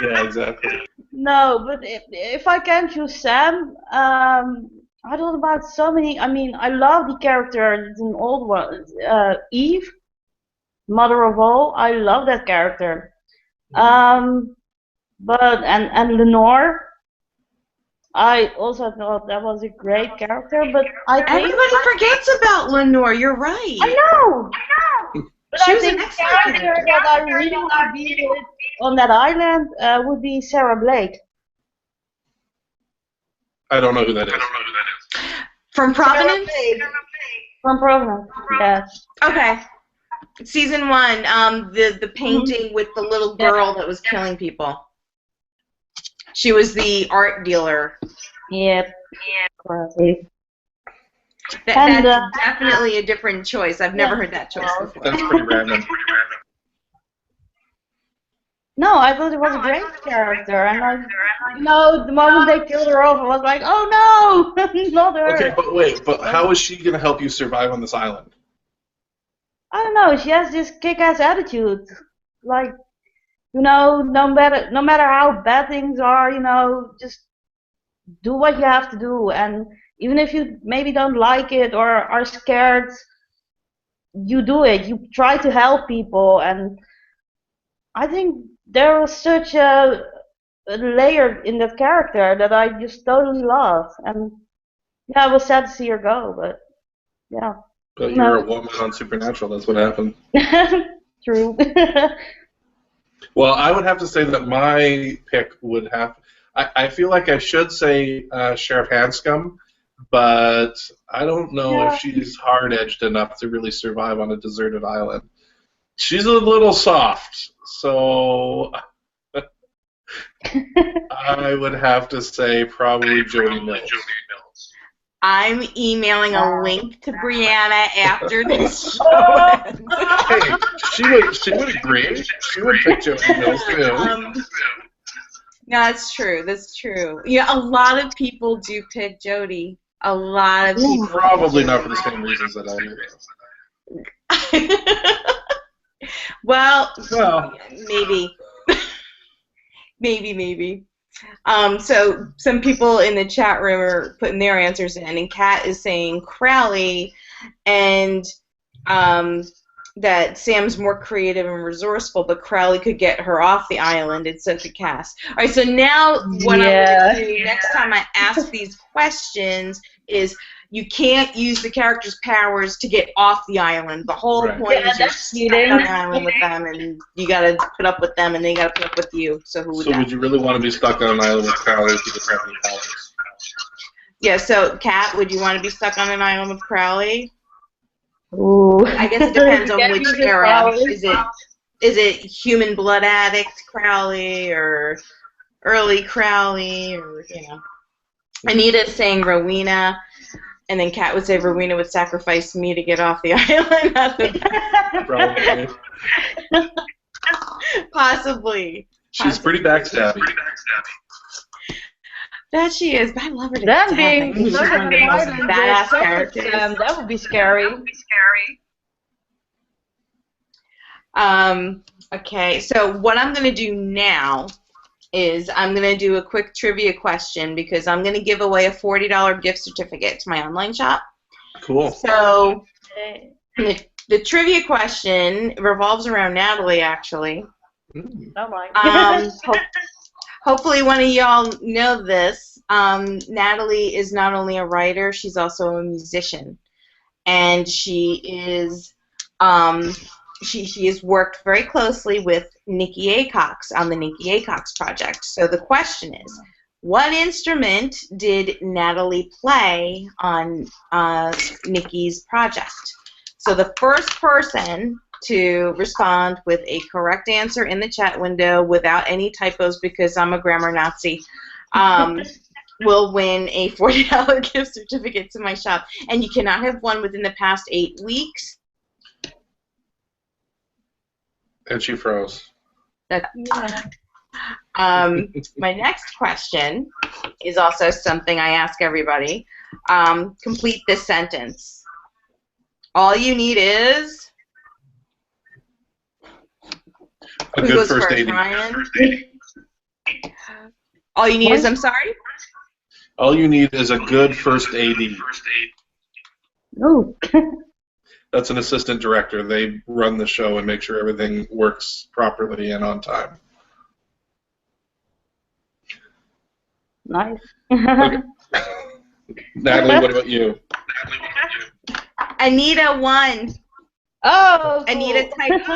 S3: Yeah, exactly.
S2: No, but if I can choose Sam, I thought about so many. I mean, I love the character. It's an old one. Eve, mother of all. I love that character. But Lenore, I also thought that was a great character. But
S1: everybody forgets about Lenore. You're right.
S2: I know. But I think the character that I really want to be with on that island would be Sarah Blake.
S3: I don't know who that is.
S1: From Providence?
S2: From Providence, yes.
S1: Okay. Season 1, the painting with the little girl that was killing people. She was the art dealer.
S2: Yep.
S1: That's definitely a different choice. I've never heard that choice before.
S3: That's pretty random.
S2: No, I thought it was a great character, and the moment they killed her off, I was like, oh no, not her.
S3: Okay, but how is she gonna help you survive on this island?
S2: I don't know. She has this kick-ass attitude, like, no matter how bad things are, just do what you have to do, and even if you maybe don't like it or are scared, you do it. You try to help people, and I think there was such a layer in that character that I just totally loved. And yeah, I was sad to see her go, but yeah.
S3: But you're a woman on Supernatural, that's what happened.
S2: True.
S3: Well, I would have to say that my pick would have... I feel like I should say Sheriff Hanscom, but I don't know if she's hard-edged enough to really survive on a deserted island. She's a little soft, so I would have to say probably Jody Mills.
S1: I'm emailing a link to Brianna after this show ends.
S3: Hey, she would agree. She would pick Jody Mills too.
S1: No, that's true. That's true. Yeah, a lot of people do pick Jody. A lot of people.
S3: Probably not for the same reasons that I do.
S1: Well, maybe. maybe. So some people in the chat room are putting their answers in, and Kat is saying Crowley, and that Sam's more creative and resourceful, but Crowley could get her off the island, and so could Cass. All right, so now what I'm going to do next time I ask these questions is you can't use the character's powers to get off the island. The whole point is you're stuck on the island with them, and you gotta put up with them, and they gotta put up with you. So who would that?
S3: Would you really want to be stuck on an island with Crowley if you didn't have any powers?
S1: Yeah. So, Kat, would you want to be stuck on an island with Crowley?
S2: Ooh.
S1: I guess it depends on which era. Is it human blood addict Crowley or early Crowley, or Anita's saying Rowena, and then Kat would say Rowena would sacrifice me to get off the island.
S3: Probably.
S1: Possibly.
S3: She's pretty backstabby.
S1: That she is, but I love her to
S2: That
S1: death.
S2: being
S1: She's one of the most badass characters.
S2: That would be scary.
S1: Okay, so what I'm going to do now is I'm going to do a quick trivia question because I'm going to give away a $40 gift certificate to my online shop.
S3: Cool.
S1: So the trivia question revolves around Natalie, actually.
S2: Oh my.
S1: Hopefully one of y'all know this. Natalie is not only a writer, she's also a musician. And she is... She has worked very closely with Nikki Acox on the Nikki Acox project. So the question is, what instrument did Natalie play on Nikki's project? So the first person to respond with a correct answer in the chat window without any typos because I'm a grammar Nazi will win a $40 gift certificate to my shop. And you cannot have one within the past 8 weeks.
S3: And she froze.
S1: My next question is also something I ask everybody. Complete this sentence. All you need is...
S3: A
S1: Who
S3: good
S1: goes
S3: first
S1: first,
S3: AD.
S1: Ryan? All you need is, I'm sorry?
S3: All you need is a good first AD.
S2: Ooh.
S3: That's an assistant director. They run the show and make sure everything works properly and on time.
S2: Nice.
S3: Okay. Natalie, what about you?
S1: Anita won.
S2: Oh, cool.
S1: Anita typed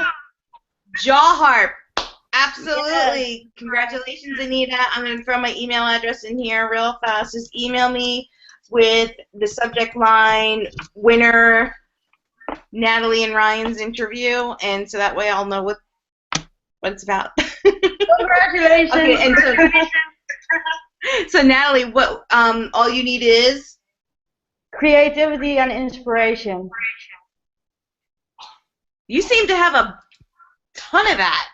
S1: jaw harp. Absolutely. Yes. Congratulations, Anita. I'm going to throw my email address in here real fast. Just email me with the subject line, winner, Natalie and Ryan's interview, and so that way I'll know what it's about.
S2: Congratulations.
S1: Okay, and so Natalie, what all you need is
S2: creativity and inspiration.
S1: You seem to have a ton of that.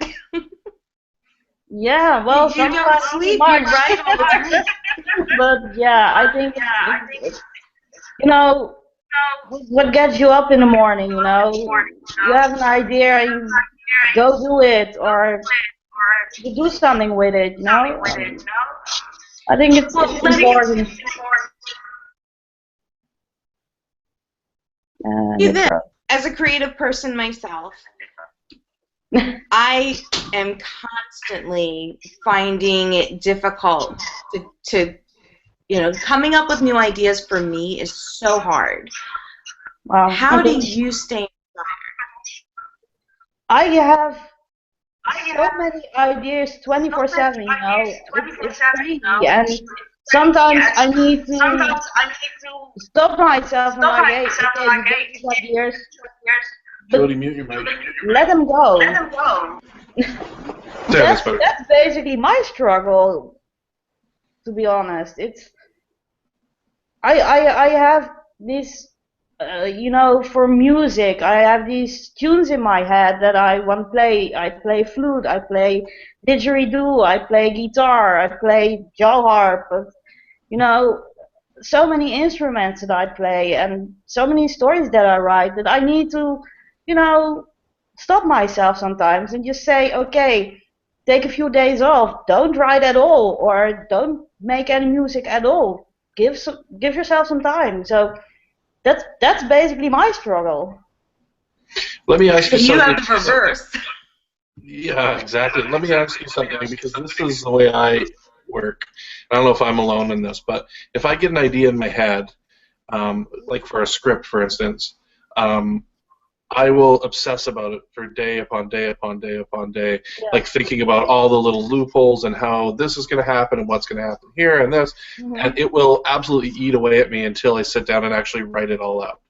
S2: Yeah, well,
S1: you don't sleep, you write all the time.
S2: But yeah, I think you know, what gets you up in the morning, you know? You have an idea, you go do it, or you do something with it, you know? I think it's important.
S1: As a creative person myself, I am constantly finding it difficult to coming up with new ideas for me is so hard.
S2: Wow.
S1: How do you stay inspired?
S2: I have so many ideas 24/7, you know. It's crazy, and sometimes I need to stop myself and like, hey, okay, you get these ideas,
S3: Jody, mute your mic.
S2: let them go. That's basically my struggle, to be honest. It's I have this, for music, I have these tunes in my head that I want to play. I play flute, I play didgeridoo, I play guitar, I play jaw harp, so many instruments that I play and so many stories that I write that I need to, stop myself sometimes and just say, okay, take a few days off, don't write at all, or don't make any music at all. Give yourself some time. So that's basically my struggle.
S3: Let me ask you something.
S1: You have the reverse.
S3: Yeah, exactly. Let me ask you something, because this is the way I work. I don't know if I'm alone in this, but if I get an idea in my head, like for a script, for instance, I will obsess about it for day upon day upon day upon day,
S2: Yeah.
S3: like thinking about all the little loopholes and how this is going to happen and what's going to happen here and this, and it will absolutely eat away at me until I sit down and actually write it all out.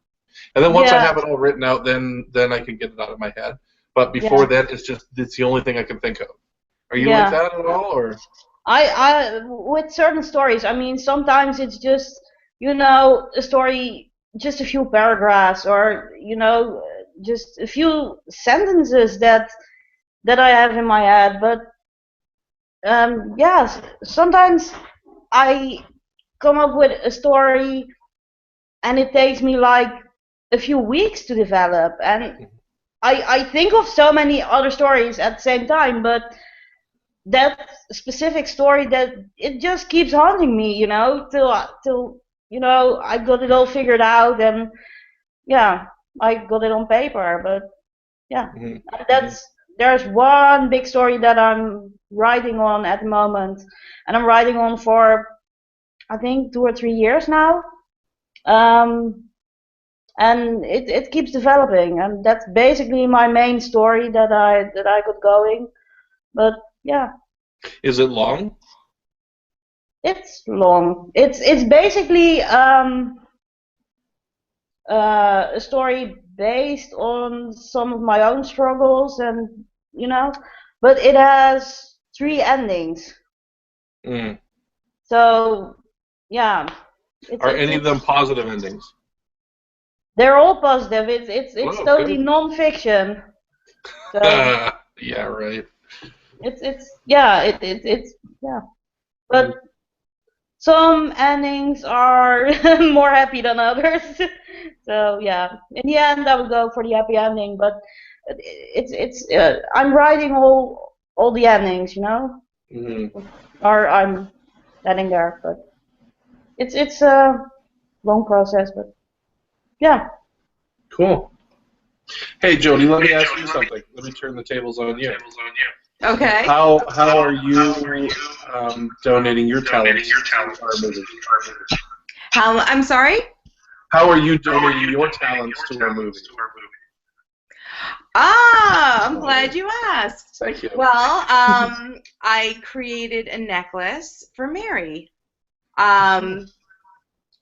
S3: And then once I have it all written out, then I can get it out of my head. But before then, it's the only thing I can think of. Are you like that at all, or?
S2: I with certain stories, I mean, sometimes it's just, you know, a story, just a few paragraphs, or, you know, just a few sentences that I have in my head. But yes, sometimes I come up with a story and it takes me like a few weeks to develop, and I think of so many other stories at the same time, but that specific story, that it just keeps haunting me, you know, till you know, I got it all figured out, and yeah, I got it on paper. But yeah, there's one big story that I'm writing on at the moment, and I'm writing on for, I think, 2 or 3 years now. And it keeps developing, and that's basically my main story that I got going. But yeah,
S3: Is it long?
S2: it's long. It's basically a story based on some of my own struggles, and you know, but it has 3 endings. So yeah,
S3: Are any of them positive endings?
S2: they're all positive. It's totally
S3: good.
S2: non-fiction. So
S3: yeah, right.
S2: it's yeah, it's yeah. But some endings are more happy than others. So yeah, in the end, I would go for the happy ending. But it's I'm writing all the endings, you know, or I'm getting there. But it's a long process. But yeah.
S3: Cool. Hey, Jody, let me ask you something. Let me turn the tables on you.
S1: Okay.
S3: How are you donating your talents to our movie?
S1: I'm sorry?
S3: How are you donating your talents to our movie?
S1: Ah, I'm glad you asked.
S3: Thank you.
S1: Well, I created a necklace for Mary.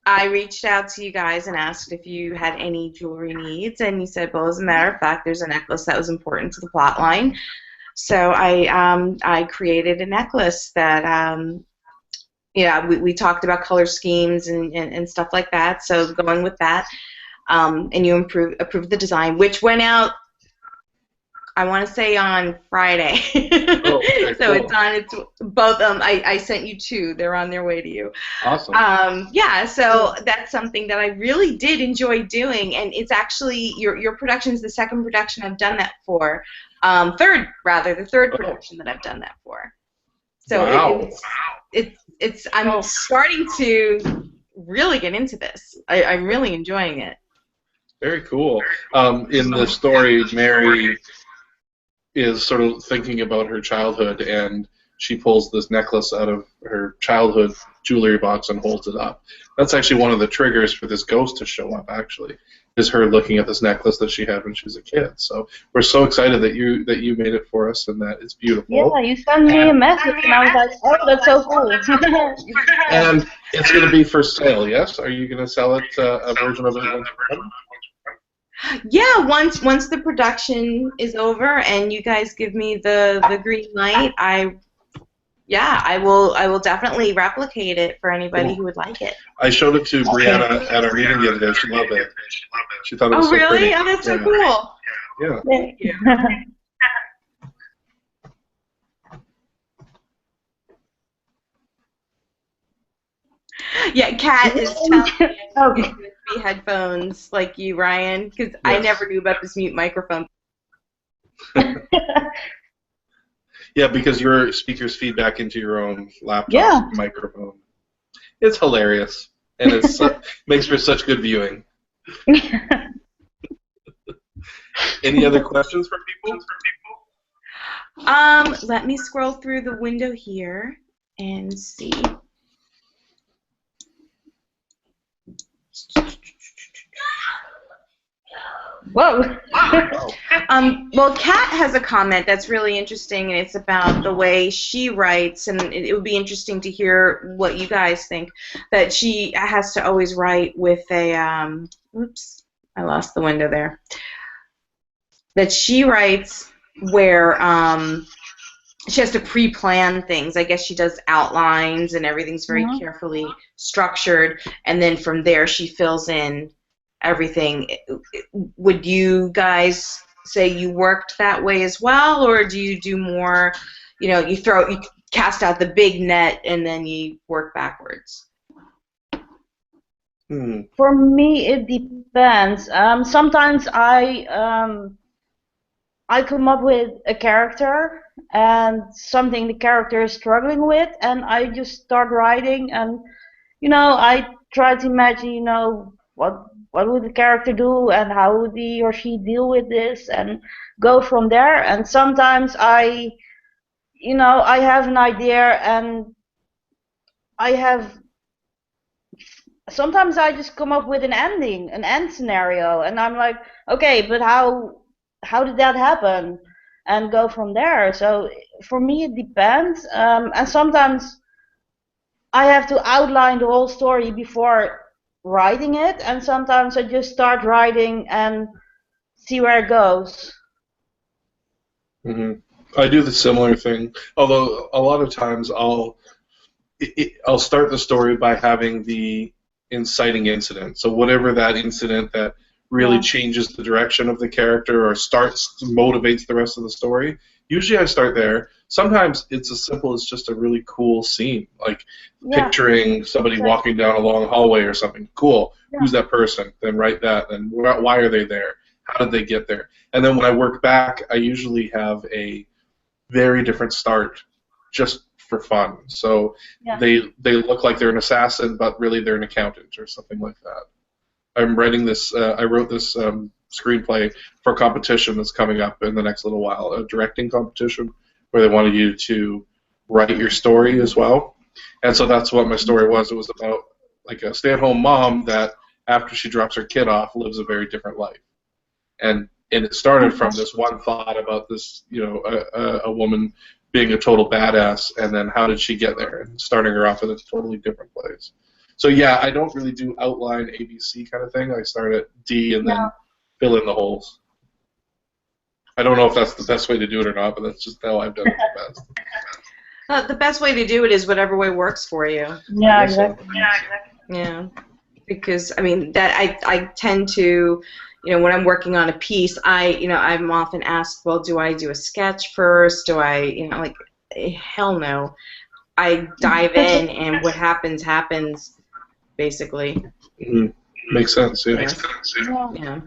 S1: I reached out to you guys and asked if you had any jewelry needs, and you said, well, as a matter of fact, there's a necklace that was important to the plot line. So I created a necklace that, yeah, we talked about color schemes and stuff like that, so going with that. And you approved the design, which went out, I want to say, on Friday.
S3: Oh, okay,
S1: so
S3: cool.
S1: it's both. I sent you 2. They're on their way to you.
S3: Awesome.
S1: Yeah, so that's something that I really did enjoy doing, and it's actually your production is the second production I've done that for. The third production that I've done that for. So
S3: wow.
S1: it's I'm starting to really get into this. I'm really enjoying it.
S3: Very cool. In the story, Mary is sort of thinking about her childhood, and she pulls this necklace out of her childhood jewelry box and holds it up. That's actually one of the triggers for this ghost to show up, actually, is her looking at this necklace that she had when she was a kid. So we're so excited that you made it for us, and that it's beautiful.
S2: Yeah, you sent me a message, and I was like, oh, that's so cool.
S3: And it's going to be for sale, yes? Are you going to sell it, a version of it?
S1: Yeah, once the production is over and you guys give me the green light, I will definitely replicate it for anybody who would like it.
S3: I showed it to Brianna at our meeting the other day. She loved it. She thought it was so
S1: really?
S3: pretty.
S1: Oh, that's so cool.
S3: Yeah.
S1: Thank you. Yeah, Kat is telling me I need USB headphones like you, Ryan, because I never knew about this mute microphone.
S3: Yeah, because your speakers feed back into your own laptop microphone. It's hilarious, and it's makes for such good viewing. Any other questions from people?
S1: Let me scroll through the window here and see.
S2: Whoa.
S1: Well, Kat has a comment that's really interesting, and it's about the way she writes, and it would be interesting to hear what you guys think. That she has to always write with a, oops, I lost the window there. That she writes where she has to pre-plan things. I guess she does outlines, and everything's very carefully structured, and then from there she fills in everything. Would you guys say you worked that way as well, or do you do more, you cast out the big net and then you work backwards?
S2: For me, it depends. Sometimes I come up with a character and something the character is struggling with, and I just start writing, and I try to imagine, what would the character do and how would he or she deal with this, and go from there. And sometimes I have an idea, and sometimes I just come up with an end scenario, and I'm like, okay, but how did that happen, and go from there. So for me it depends, and sometimes I have to outline the whole story before writing it, and sometimes I just start writing and see where it goes.
S3: I do the similar thing, although a lot of times I'll start the story by having the inciting incident. So whatever that incident that really changes the direction of the character or motivates the rest of the story, usually I start there. Sometimes it's as simple as just a really cool scene, like picturing somebody walking down a long hallway or something. Cool. Who's that person? Then write that. Then why are they there? How did they get there? And then when I work back, I usually have a very different start just for fun. So they look like they're an assassin, but really they're an accountant or something like that. I'm writing this. I wrote this screenplay for a competition that's coming up in the next little while, a directing competition where they wanted you to write your story as well. And so that's what my story was. It was about like a stay-at-home mom that after she drops her kid off lives a very different life. And it started from this one thought about this, a woman being a total badass, and then how did she get there, and starting her off in a totally different place. So yeah, I don't really do outline ABC kind of thing. I start at D and then fill in the holes. I don't know if that's the best way to do it or not, but that's just how I've done it the best.
S1: The best way to do it is whatever way works for you.
S2: Yeah, exactly.
S1: Yeah, because I mean that I tend to, when I'm working on a piece, I'm often asked, well, do I do a sketch first? Do I, hell no. I dive in, and what happens, basically.
S3: Makes sense, yeah.
S1: Yeah.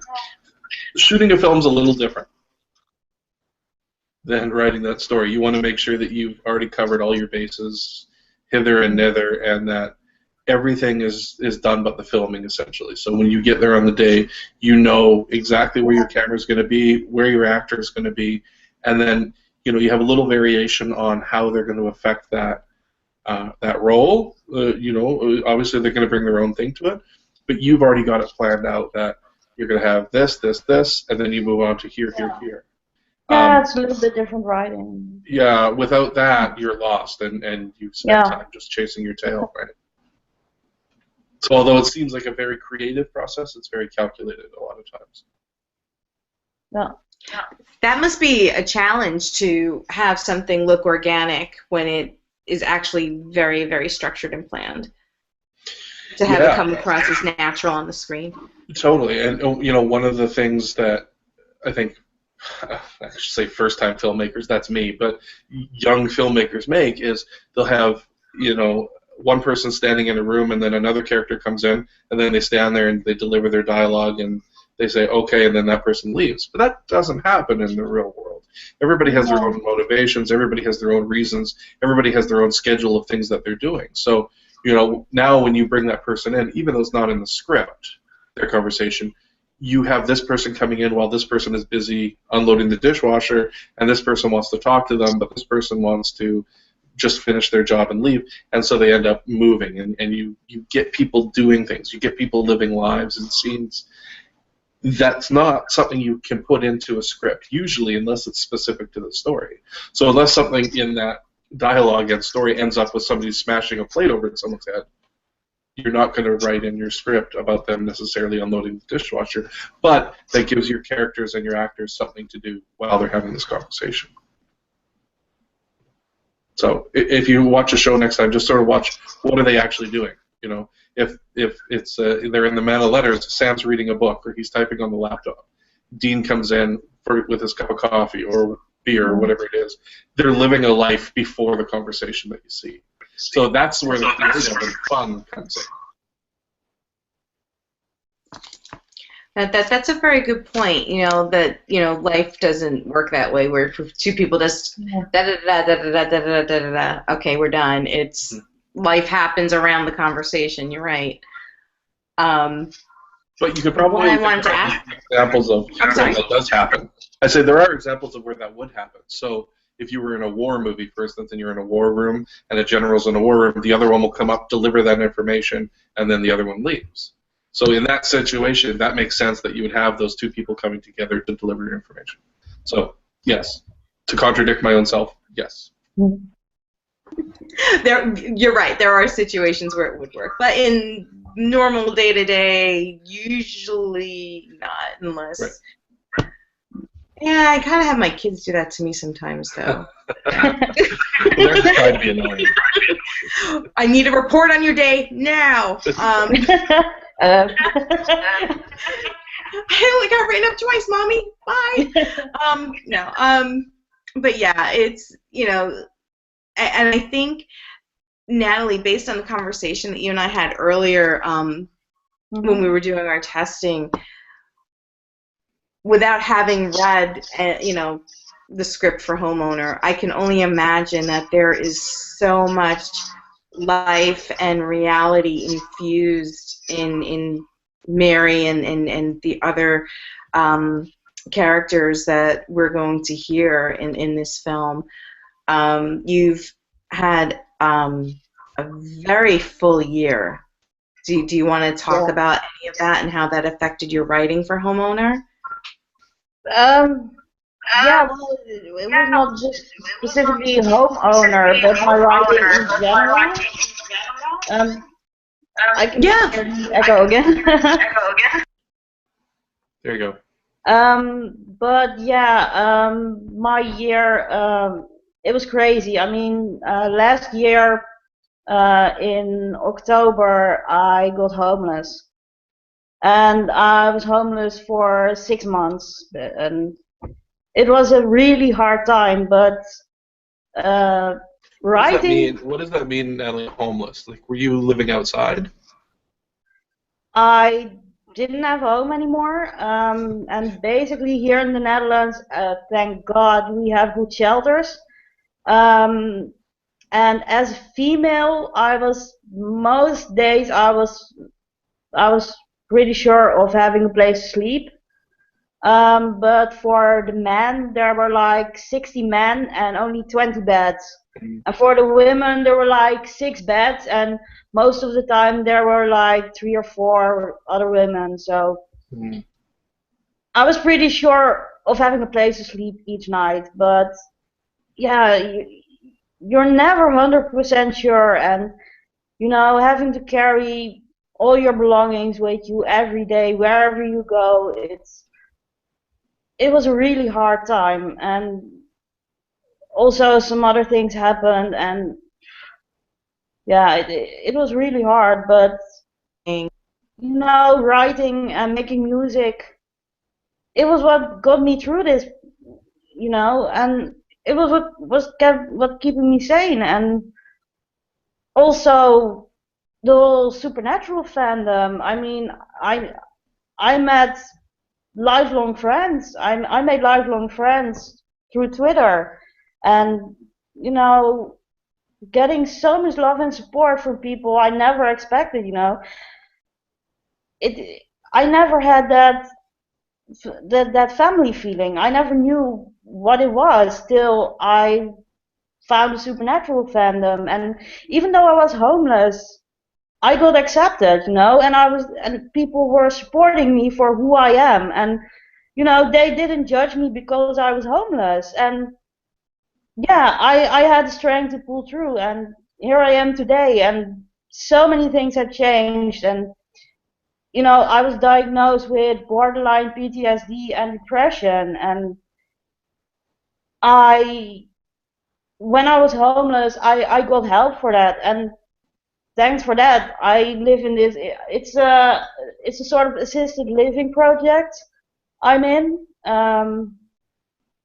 S3: Shooting a film's a little different than writing that story. You want to make sure that you've already covered all your bases hither and thither, and that everything is done but the filming, essentially. So when you get there on the day, you know exactly where your camera's going to be, where your actor is going to be, and then you have a little variation on how they're going to affect that role. Obviously they're going to bring their own thing to it, but you've already got it planned out that you're going to have this, and then you move on to here.
S2: Yeah, it's a little bit different writing.
S3: Yeah, without that, you're lost, and you spend time just chasing your tail, right? So although it seems like a very creative process, it's very calculated a lot of times.
S2: Yeah.
S1: That must be a challenge to have something look organic when it is actually very, very structured and planned. To have it come across as natural on the screen.
S3: Totally, and one of the things that I think, I should say first-time filmmakers, that's me, but young filmmakers make is they'll have, one person standing in a room and then another character comes in and then they stand there and they deliver their dialogue and they say, okay, and then that person leaves. But that doesn't happen in the real world. Everybody has their own motivations, everybody has their own reasons, everybody has their own schedule of things that they're doing. So, now when you bring that person in, even though it's not in the script, their conversation, you have this person coming in while this person is busy unloading the dishwasher, and this person wants to talk to them, but this person wants to just finish their job and leave, and so they end up moving, and you get people doing things, you get people living lives and scenes. that's not something you can put into a script, usually, unless it's specific to the story. So unless something in that dialogue and story ends up with somebody smashing a plate over someone's head, you're not going to write in your script about them necessarily unloading the dishwasher, but that gives your characters and your actors something to do while they're having this conversation. So if you watch a show next time, just sort of watch what are they actually doing. You know, if it's they're in the Man of Letters, Sam's reading a book or he's typing on the laptop. Dean comes in with his cup of coffee or beer or whatever it is. They're living a life before the conversation that you see. So that's where the creative and fun comes in.
S1: That's a very good point. Life doesn't work that way. Where if two people just da da da da da da da da da. Okay, we're done. It's life happens around the conversation. You're right.
S3: But you could probably
S1: I wanted to ask
S3: examples of where that does happen. I say there are examples of where that would happen. So if you were in a war movie, for instance, and you're in a war room, and a general's in a war room, the other one will come up, deliver that information, and then the other one leaves. So in that situation, that makes sense that you would have those two people coming together to deliver your information. So yes, to contradict my own self, yes.
S1: You're right. There are situations where it would work, but in normal day-to-day, usually not, unless.
S3: Right.
S1: Yeah, I kind of have my kids do that to me sometimes, though.
S3: They're trying to be annoying.
S1: I need a report on your day now. I only got written up twice, Mommy. Bye. No. But yeah, it's and I think, Natalie, based on the conversation that you and I had earlier when we were doing our testing, without having read, the script for Homeowner, I can only imagine that there is so much life and reality infused in Mary and the other characters that we're going to hear in this film. You've had a very full year. Do you want to talk about any of that and how that affected your writing for Homeowner?
S2: Yeah, well, it was not just specifically Homeowner, but my writing in general. I can hear you echo again.
S3: There you go.
S2: But yeah, my year, it was crazy. I mean, last year in October, I got homeless. And I was homeless for 6 months. And it was a really hard time, but writing...
S3: What does that mean, Natalie, homeless? Like, were you living outside?
S2: I didn't have a home anymore, and basically here in the Netherlands, thank God, we have good shelters. And as a female, most days I was pretty sure of having a place to sleep. But for the men, there were like 60 men and only 20 beds. And for the women, there were like 6 beds, and most of the time there were like 3 or 4 other women. So I was pretty sure of having a place to sleep each night. But yeah, you're never 100% sure, and having to carry all your belongings with you every day, wherever you go, it was a really hard time. And also some other things happened, and yeah, it was really hard, but writing and making music, it was what got me through this, and it was what keeping me sane. And also the whole supernatural fandom. I mean, I met lifelong friends. I made lifelong friends through Twitter, and getting so much love and support from people I never expected. I never had that family feeling. I never knew what it was till I found the supernatural fandom. And even though I was homeless, I got accepted, and people were supporting me for who I am, and they didn't judge me because I was homeless, and yeah, I had the strength to pull through, and here I am today, and so many things have changed, and I was diagnosed with borderline PTSD and depression, and I when I was homeless, I got help for that, and thanks for that, I live in this. It's a sort of assisted living project I'm in,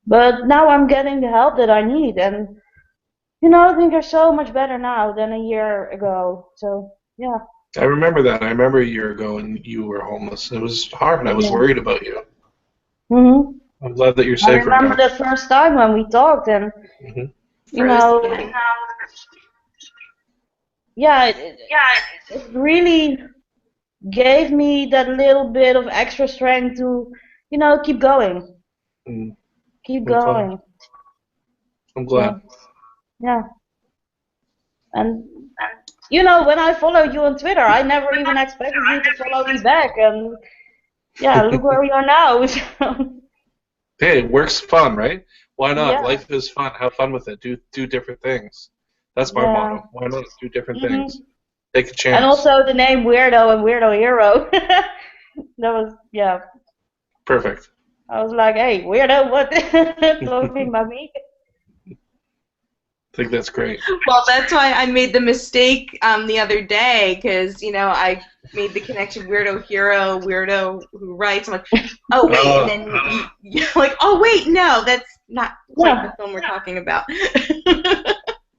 S2: but now I'm getting the help that I need, and things are so much better now than a year ago. So yeah,
S3: I remember that. I remember a year ago when you were homeless. It was hard. I was
S2: yeah.
S3: worried about you.
S2: Mhm.
S3: I'm glad that you're
S2: I
S3: safer
S2: remember
S3: now.
S2: the first time when we talked, and
S3: Hmm.
S2: you know,
S1: Frozen.
S2: yeah, it really gave me that little bit of extra strength to, keep going,
S3: Mm,
S2: keep
S3: I'm glad.
S2: going.
S3: I'm glad.
S2: So yeah, and when I followed you on Twitter, I never even expected you to follow me back, and yeah, look where we are now.
S3: Hey, work's fun, right? Why not?
S2: Yeah,
S3: Life is fun. Have fun with it. Do different things. That's my
S2: yeah.
S3: motto. Why not do different
S2: hmm
S3: things? Take a
S2: And
S3: chance.
S2: also the name Weirdo and Weirdo Hero. That was, yeah.
S3: Perfect.
S2: I was like, hey, Weirdo, what? Talking about me?
S3: I think that's great.
S1: Well, that's why I made the mistake the other day because I made the connection weirdo hero, weirdo who writes. I'm like, oh wait, and
S3: Oh,
S1: then you're like, oh wait, no, that's not quite the
S2: Yeah.
S1: film we're talking about.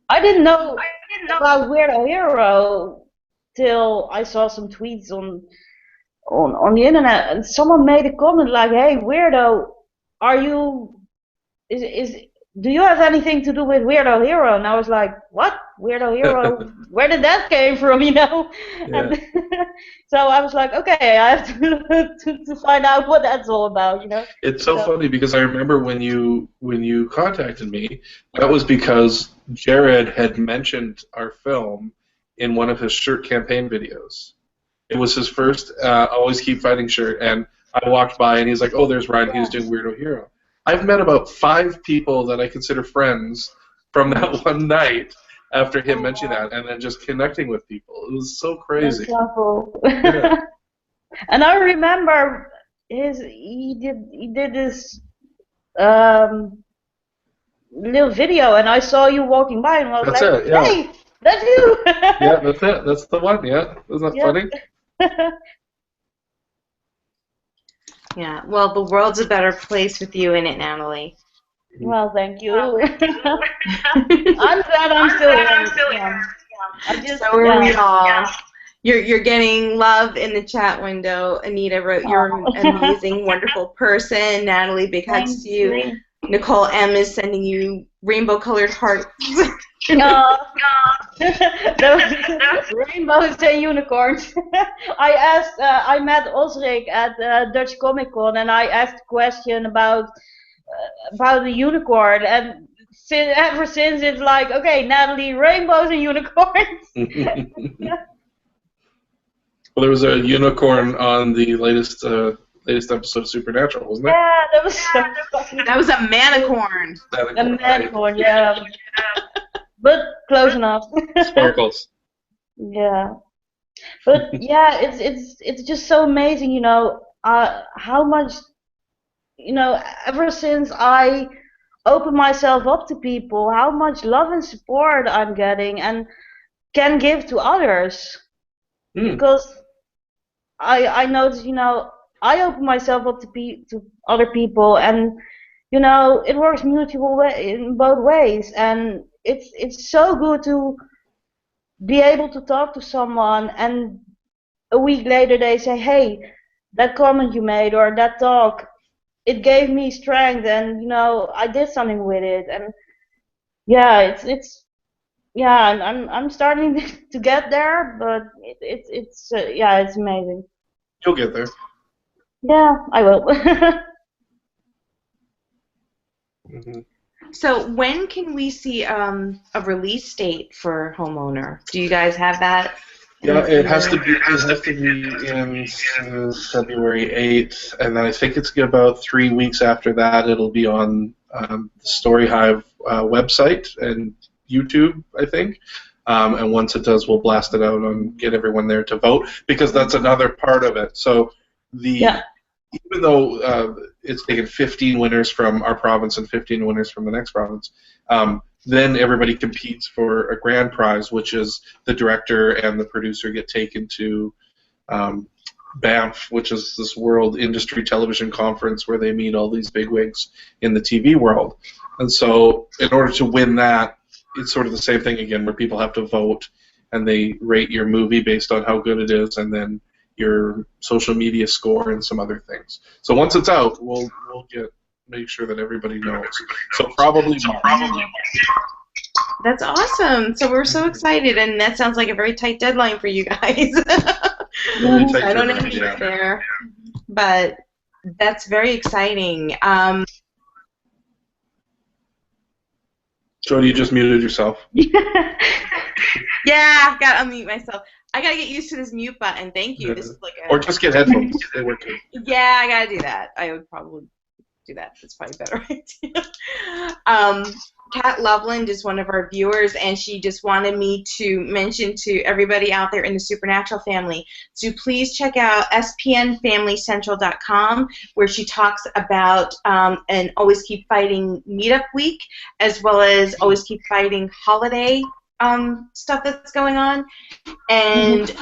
S2: I didn't know about Weirdo Hero till I saw some tweets on the internet, and someone made a comment like, "Hey, Weirdo, are you is do you have anything to do with Weirdo Hero?" And I was like, "What? Weirdo Hero? Where did that came from?"
S3: yeah.
S2: And so I was like, "Okay, I have to find out what that's all about."
S3: It's so
S2: So
S3: funny because I remember when you contacted me, that was because Jared had mentioned our film in one of his shirt campaign videos. It was his first Always Keep Fighting shirt, and I walked by and he's like, "Oh, there's Ryan. He was
S2: yeah.
S3: doing Weirdo Hero." I've met about 5 people that I consider friends from
S2: Mhm.
S3: that one night after him
S2: Oh,
S3: mentioning
S2: wow.
S3: that, and then just connecting with people. It was so
S2: That's
S3: crazy.
S2: so cool.
S3: Yeah.
S2: And I remember he did this um little video, and I saw you walking by, and I was
S3: That's
S2: like,
S3: it. Yeah.
S2: "Hey, that's you!"
S3: Yeah, that's it. That's the one. Yeah. Isn't that
S2: Yeah.
S3: funny?
S1: Yeah, well, the world's a better place with you in it, Natalie.
S2: Well, thank you. I'm glad I'm still here. Yeah. I just,
S1: So are
S2: yeah.
S1: we all. You're getting love in the chat window. Anita wrote, "You're an
S2: Oh.
S1: amazing, wonderful person." Natalie, big hugs
S2: Thank
S1: to you.
S2: you.
S1: Nicole M is sending you rainbow-colored hearts.
S2: No. The rainbows and unicorns. I met Osrik at Dutch Comic Con, and I asked a question about the unicorn, and ever since it's like, okay, Natalie, rainbows and unicorns.
S3: Well, there was a unicorn on the latest episode of Supernatural, wasn't there?
S2: Yeah, that was so funny.
S1: That was a manicorn.
S2: A
S3: Right.
S2: manicorn, yeah, but close enough.
S3: Sparkles.
S2: Yeah, but yeah, it's just so amazing, how much, ever since I open myself up to people, how much love and support I'm getting and can give to others.
S3: Hmm.
S2: Because I notice, I open myself up to other people, and it works mutual way in both ways, and it's so good to be able to talk to someone, and a week later they say, hey, that comment you made or that talk, it gave me strength, and I did something with it, and yeah, it's yeah, I'm starting to get there, but it's yeah, it's amazing.
S3: You'll get there.
S2: Yeah, I will.
S3: Hmm.
S1: So when can we see a release date for Homeowner? Do you guys have that?
S3: Yeah, it has to be. It has to be in February 8th, and then I think it's about 3 weeks after that. It'll be on the Story Hive website and YouTube, I think. And once it does, we'll blast it out and get everyone there to vote because that's another part of it. So
S2: Yeah.
S3: even though it's taken 15 winners from our province and 15 winners from the next province, then everybody competes for a grand prize, which is the director and the producer get taken to Banff, which is this World Industry Television Conference where they meet all these bigwigs in the TV world. And so in order to win that, it's sort of the same thing again where people have to vote and they rate your movie based on how good it is and then your social media score and some other things. So once it's out, we'll make sure that everybody knows. So probably March.
S1: That's awesome. So we're so excited, and that sounds like a very tight deadline for you guys.
S3: Really tight
S1: I don't
S3: deadline,
S1: envy
S3: yeah.
S1: you there, but that's very exciting.
S3: Jody, you just muted yourself.
S1: Yeah, I've got to unmute myself. I got to get used to this mute button. Thank you. This is like a...
S3: Or just get headphones. They work good.
S1: Yeah, I got to do that. I would probably do that. That's probably a better idea. Kat Loveland is one of our viewers, and she just wanted me to mention to everybody out there in the Supernatural family to please check out spnfamilycentral.com, where she talks about an Always Keep Fighting meetup week, as well as Always Keep Fighting holiday stuff that's going on. And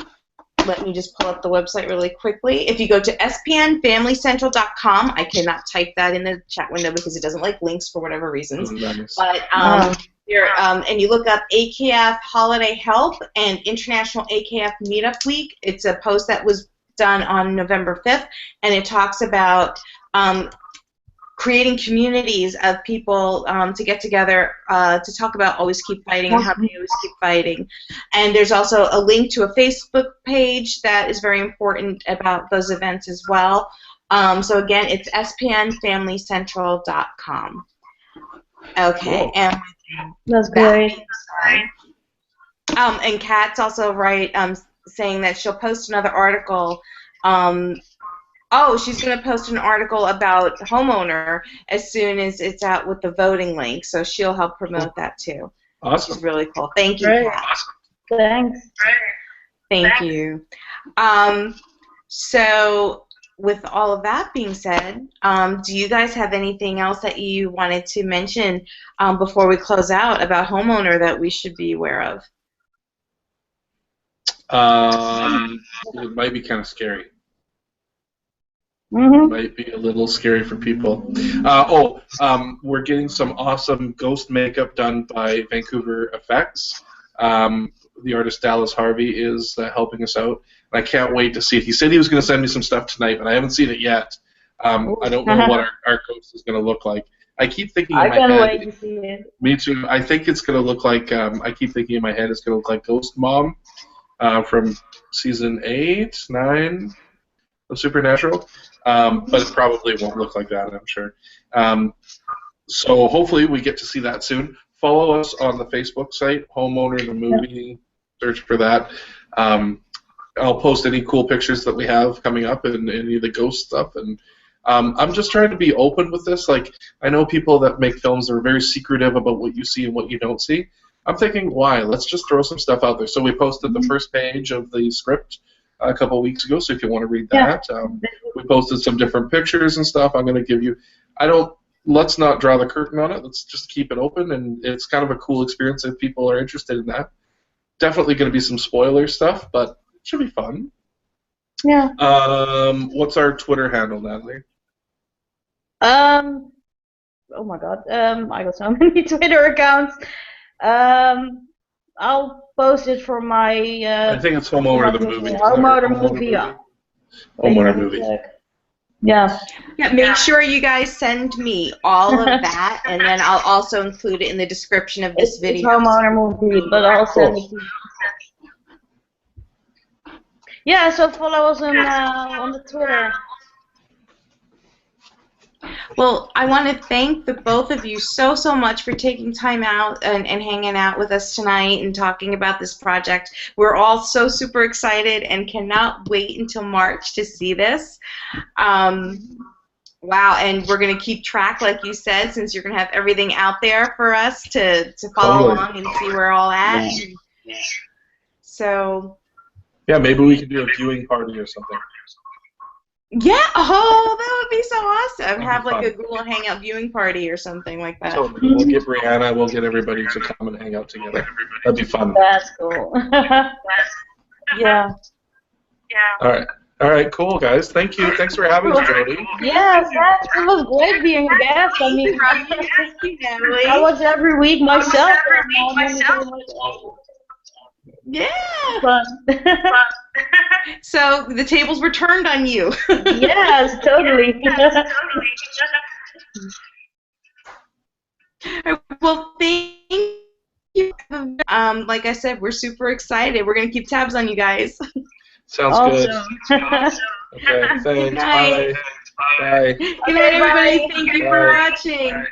S1: let me just pull up the website really quickly. If you go to spnfamilycentral.com, I cannot type that in the chat window because it doesn't like links for whatever reasons.
S3: Nice.
S1: But and you look up AKF Holiday Help and International AKF Meetup Week. It's a post that was done on November 5th, and it talks about creating communities of people to get together to talk about Always Keep Fighting and how they always keep fighting. And there's also a link to a Facebook page that is very important about those events as well. So again, it's spnfamilycentral.com. Okay,
S3: Cool.
S1: and
S2: That's great.
S1: and Kat's also saying that she'll post another article. She's going to post an article about Homeowner as soon as it's out with the voting link, so she'll help promote that too.
S3: Awesome.
S1: Which is really cool. Thank you,
S2: Great.
S1: Kat.
S2: Thanks.
S1: Thank you. So with all of that being said, do you guys have anything else that you wanted to mention before we close out about Homeowner that we should be aware of?
S3: It might be kind of scary.
S2: Mm-hmm.
S3: Might be a little scary for people. We're getting some awesome ghost makeup done by Vancouver Effects. The artist Dallas Harvey is helping us out. I can't wait to see it. He said he was going to send me some stuff tonight, but I haven't seen it yet. I don't know what our ghost is going to look like. I keep thinking in my head.
S2: I can't wait to see it.
S3: Me too. I think it's going to look like. I keep thinking in my head it's going to look like Ghost Mom from season 8, 9 of Supernatural. But it probably won't look like that, I'm sure. So hopefully we get to see that soon. Follow us on the Facebook site, Homeowner the Movie. Search for that. I'll post any cool pictures that we have coming up and any of the ghost stuff. And I'm just trying to be open with this. Like, I know people that make films are very secretive about what you see and what you don't see. I'm thinking, why? Let's just throw some stuff out there. So we posted the first page of the script a couple of weeks ago, so if you want to read that. We posted some different pictures and stuff. I'm going to give you... Let's not draw the curtain on it. Let's just keep it open, and it's kind of a cool experience if people are interested in that. Definitely going to be some spoiler stuff, but it should be fun.
S2: Yeah.
S3: What's our Twitter handle, Natalie?
S2: Oh my God. I got so many Twitter accounts. I'll post it for my.
S3: I think it's Homeowner the Movie.
S2: Homeowner Movie.
S3: Homeowner Movie.
S2: Yeah.
S1: Yeah, make sure you guys send me all of that, and then I'll also include it in the description of this video.
S2: It's Homeowner Movie, but I'll send it to you. Yeah, so follow us on the Twitter.
S1: Well, I want to thank the both of you so, so much for taking time out and hanging out with us tonight and talking about this project. We're all so super excited and cannot wait until March to see this. Wow, and we're going to keep track, like you said, since you're going to have everything out there for us to follow along and see where we're all at.
S2: Yeah.
S1: So.
S3: Yeah, maybe we could do a viewing party or something.
S1: Yeah, oh, that would be so awesome.
S3: That'd
S1: Have
S3: be
S1: like a
S3: fun.
S1: Google Hangout viewing party or something like that.
S3: Totally. We'll get Brianna, we'll get everybody to come and hang out together. That'd be fun.
S2: That's cool. Yeah.
S3: All right, cool, guys. Thank you. Thanks for having us, Jody.
S2: Yes, it was great being a guest. I mean,
S1: Thank you, Natalie.
S2: I watch every week myself.
S1: Yeah.
S2: Fun.
S1: So the tables were turned on you.
S2: Yes, totally.
S1: Well, thank you. Like I said, we're super excited. We're gonna keep tabs on you guys.
S3: Sounds good.
S2: Awesome.
S3: Okay, thanks.
S1: Good night.
S3: Bye. Bye.
S1: Good night, everybody. Thank you for
S3: Bye.
S1: watching.